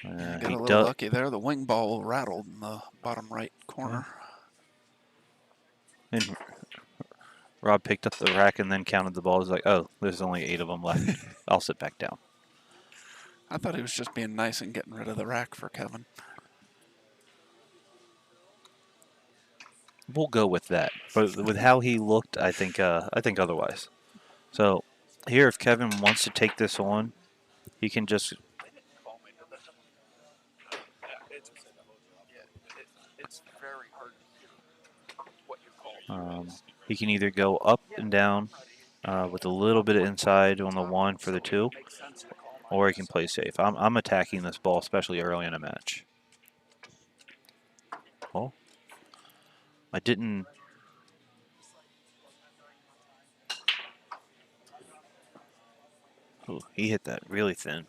Yeah, got He a little does. lucky there. The wing ball rattled in the bottom right corner. And Rob picked up the rack and then counted the balls. Like, oh, there's only 8 of them left. I'll sit back down. I thought he was just being nice and getting rid of the rack for Kevin. We'll go with that. But with how he looked, I think otherwise. So here, if Kevin wants to take this on, he can just he can either go up and down with a little bit of inside on the 1 for the 2, or he can play safe. I'm attacking this ball, especially early in a match. Well, I didn't. Ooh, he hit that really thin.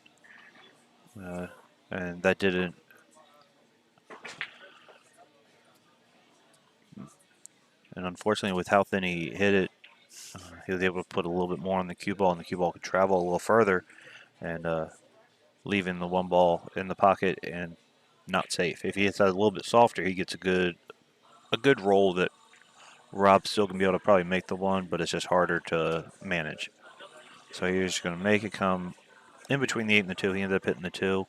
And that didn't. And unfortunately, with how thin he hit it, he was able to put a little bit more on the cue ball, and the cue ball could travel a little further, and leaving the 1 ball in the pocket and not safe. If he hits that a little bit softer, he gets a good roll that Rob's still gonna be able to probably make the 1, but it's just harder to manage. So he's just gonna make it come in between the 8 and the 2. He ended up hitting the 2,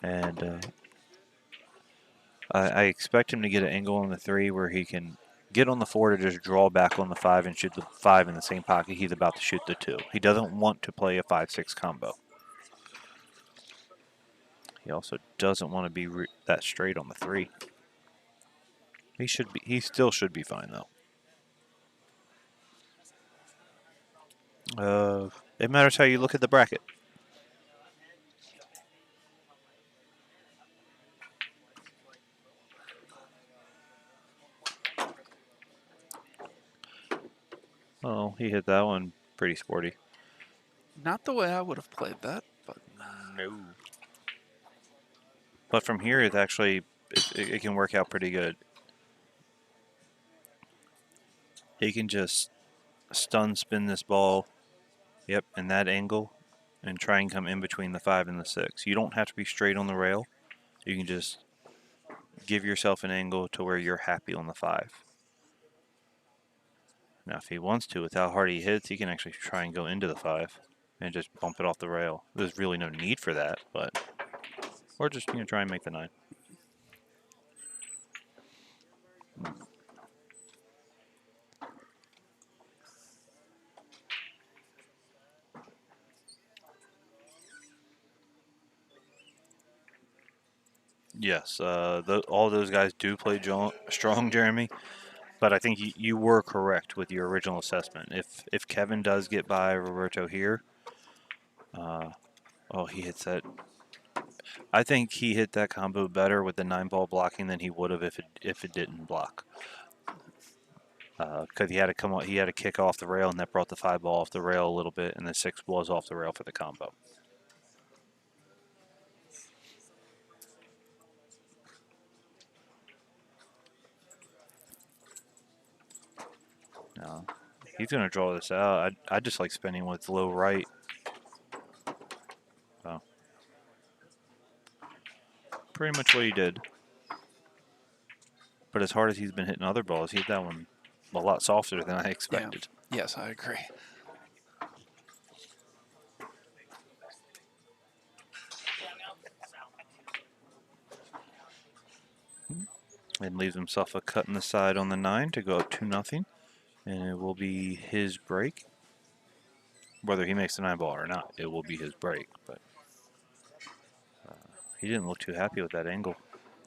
and I expect him to get an angle on the 3 where he can get on the 4 to just draw back on the 5 and shoot the 5 in the same pocket he's about to shoot the 2. He doesn't want to play a 5-6 combo. He also doesn't want to be that straight on the 3. He still should be fine though. It matters how you look at the bracket. Oh, he hit that one pretty sporty. Not the way I would have played that, but No. But from here, it actually it can work out pretty good. He can just stun spin this ball, yep, in that angle, and try and come in between the 5 and the 6. You don't have to be straight on the rail. You can just give yourself an angle to where you're happy on the 5. Now, if he wants to, with how hard he hits, he can actually try and go into the 5 and just bump it off the rail. There's really no need for that, but or just try and make the 9. Yes, all those guys do play strong, Jeremy. But I think you were correct with your original assessment. If Kevin does get by Roberto here, oh, he hits that. I think he hit that combo better with the 9-ball blocking than he would have if it didn't block. Because he had to come on, he had to kick off the rail, and that brought the 5-ball off the rail a little bit, and the 6 was off the rail for the combo. Now, he's going to draw this out. I just like spinning with low right. So, pretty much what he did. But as hard as he's been hitting other balls, he hit that one a lot softer than I expected. Yeah. Yes, I agree. And leaves himself a cut in the side on the 9 to go up 2-0. And it will be his break. Whether he makes the 9-ball or not, it will be his break. But he didn't look too happy with that angle.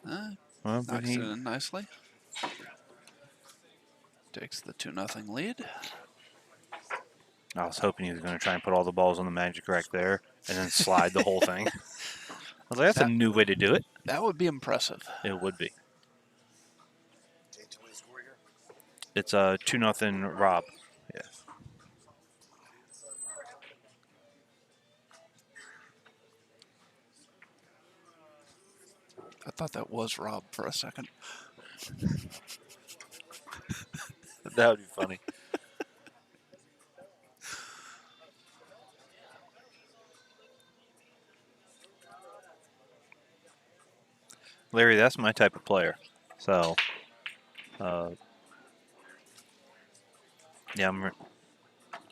Well, but Knocks it in nicely. Takes the 2-0 lead. I was hoping he was going to try and put all the balls on the magic rack there and then slide the whole thing. I was like, that's a new way to do it. That would be impressive. It would be. Can you tell me the score here? It's a 2-0 Rob. Yeah. I thought that was Rob for a second. That would be funny. Larry, that's my type of player. So, yeah,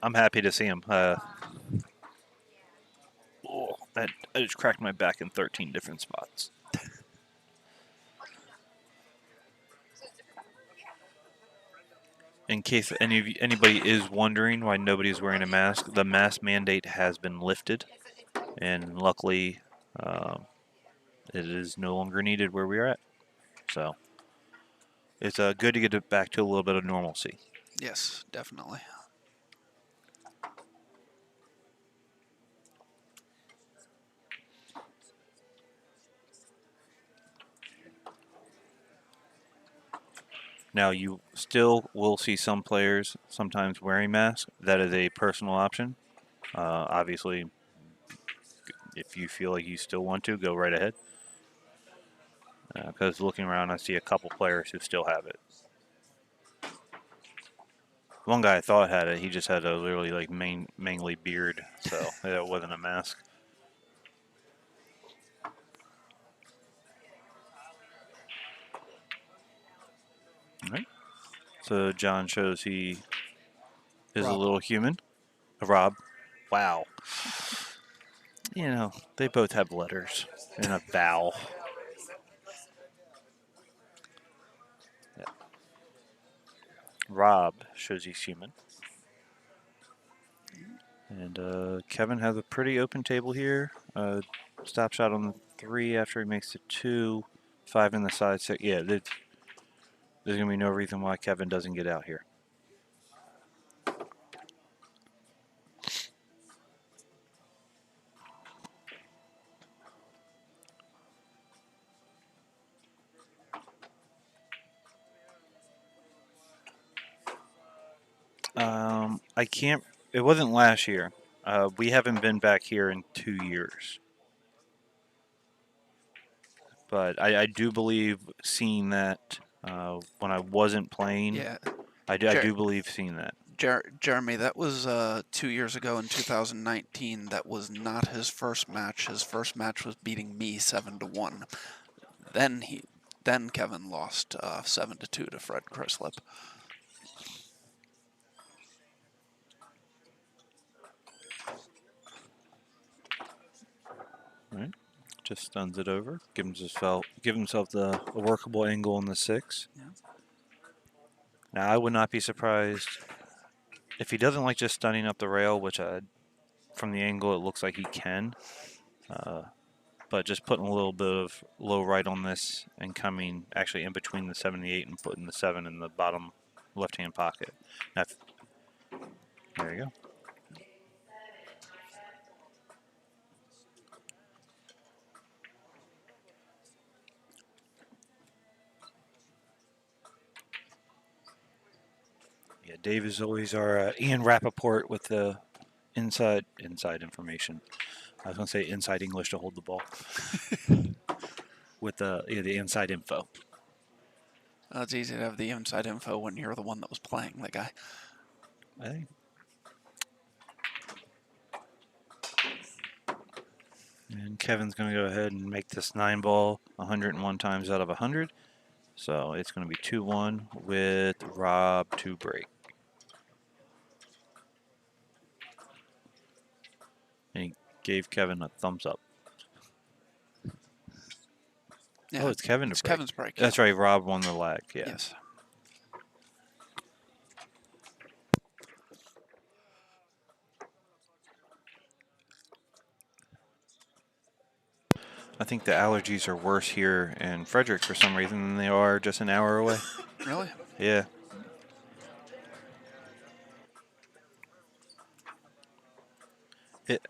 I'm happy to see him. I just cracked my back in 13 different spots. In case anybody is wondering why nobody is wearing a mask, the mask mandate has been lifted, and luckily, it is no longer needed where we are at. So, it's good to get it back to a little bit of normalcy. Yes, definitely. Now, you still will see some players sometimes wearing masks. That is a personal option. Obviously, if you feel like you still want to, go right ahead. Because looking around, I see a couple players who still have it. One guy I thought had it. He just had a literally like mangly beard, so it wasn't a mask. All right. So John shows he is Rob. a little human. Rob. Wow. You know, they both have letters and a vowel. Yeah. Rob shows he's human. And Kevin has a pretty open table here. Stop shot on the 3 after he makes the 2. 5 in the side. 6. Yeah, there's going to be no reason why Kevin doesn't get out here. I can't. It wasn't last year. We haven't been back here in 2 years. But I do believe seeing that when I wasn't playing. Yeah. I do believe seeing that. Jeremy, that was 2 years ago in 2019. That was not his first match. His first match was beating me 7-1. Then Kevin lost 7-2 to Fred Crislip. All right. Just stuns it over. Give himself a workable angle on the 6. Yeah. Now I would not be surprised if he doesn't like just stunning up the rail, which from the angle it looks like he can. but just putting a little bit of low right on this and coming actually in between the 7 and the 8 and putting the 7 in the bottom left-hand pocket. Now, there you go. Yeah, Dave is always our Ian Rappaport with the inside information. I was going to say inside English to hold the ball with the inside info. It's easy to have the inside info when you're the one that was playing the guy. I think. And Kevin's going to go ahead and make this 9-ball 101 times out of 100. So it's going to be 2-1 with Rob to break. And he gave Kevin a thumbs up. Yeah, Oh, it's Kevin to it's break. Kevin's break. That's right. Rob won the lag. Yeah. Yes. I think the allergies are worse here in Frederick for some reason than they are just an hour away. Really? Yeah.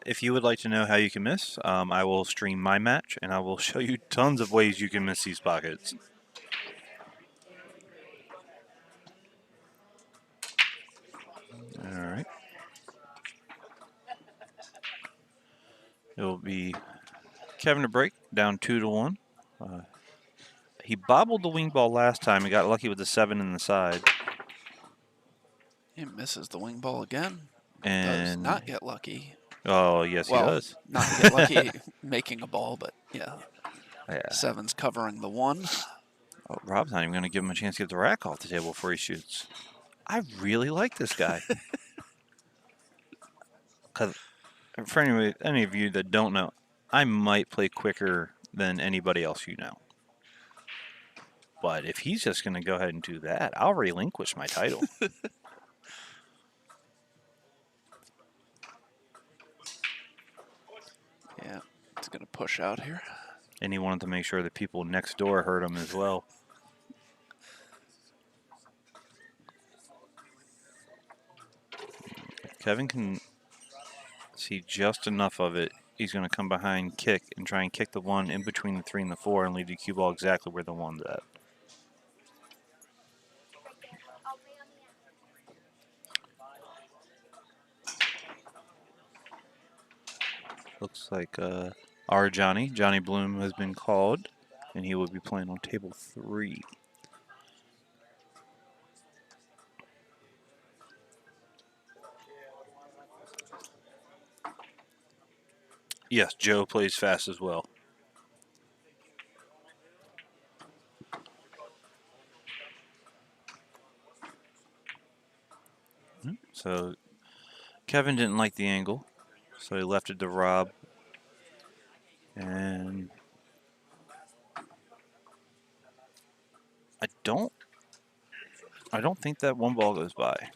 If you would like to know how you can miss, I will stream my match and I will show you tons of ways you can miss these pockets. All right. It will be Kevin to break, down 2-1. He bobbled the wing ball last time. He got lucky with the 7 in the side. He misses the wing ball again. And Does not get lucky. Oh, yes, Well, he does. not get lucky making a ball, but yeah. Yeah. 7's covering the 1. Oh, Rob's not even going to give him a chance to get the rack off the table before he shoots. I really like this guy. Because for any of you that don't know, I might play quicker than anybody else you know. But if he's just going to go ahead and do that, I'll relinquish my title. Yeah, it's going to push out here. And he wanted to make sure that people next door heard him as well. If Kevin can see just enough of it, he's going to come behind, kick, and try and kick the 1 in between the 3 and the 4 and leave the cue ball exactly where the 1's at. Looks like our Johnny Bloom has been called, and he will be playing on table 3. Yes, Joe plays fast as well. So Kevin didn't like the angle, so he left it to Rob. And I don't think that 1 ball goes by.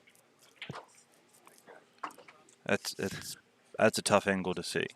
That's a tough angle to see.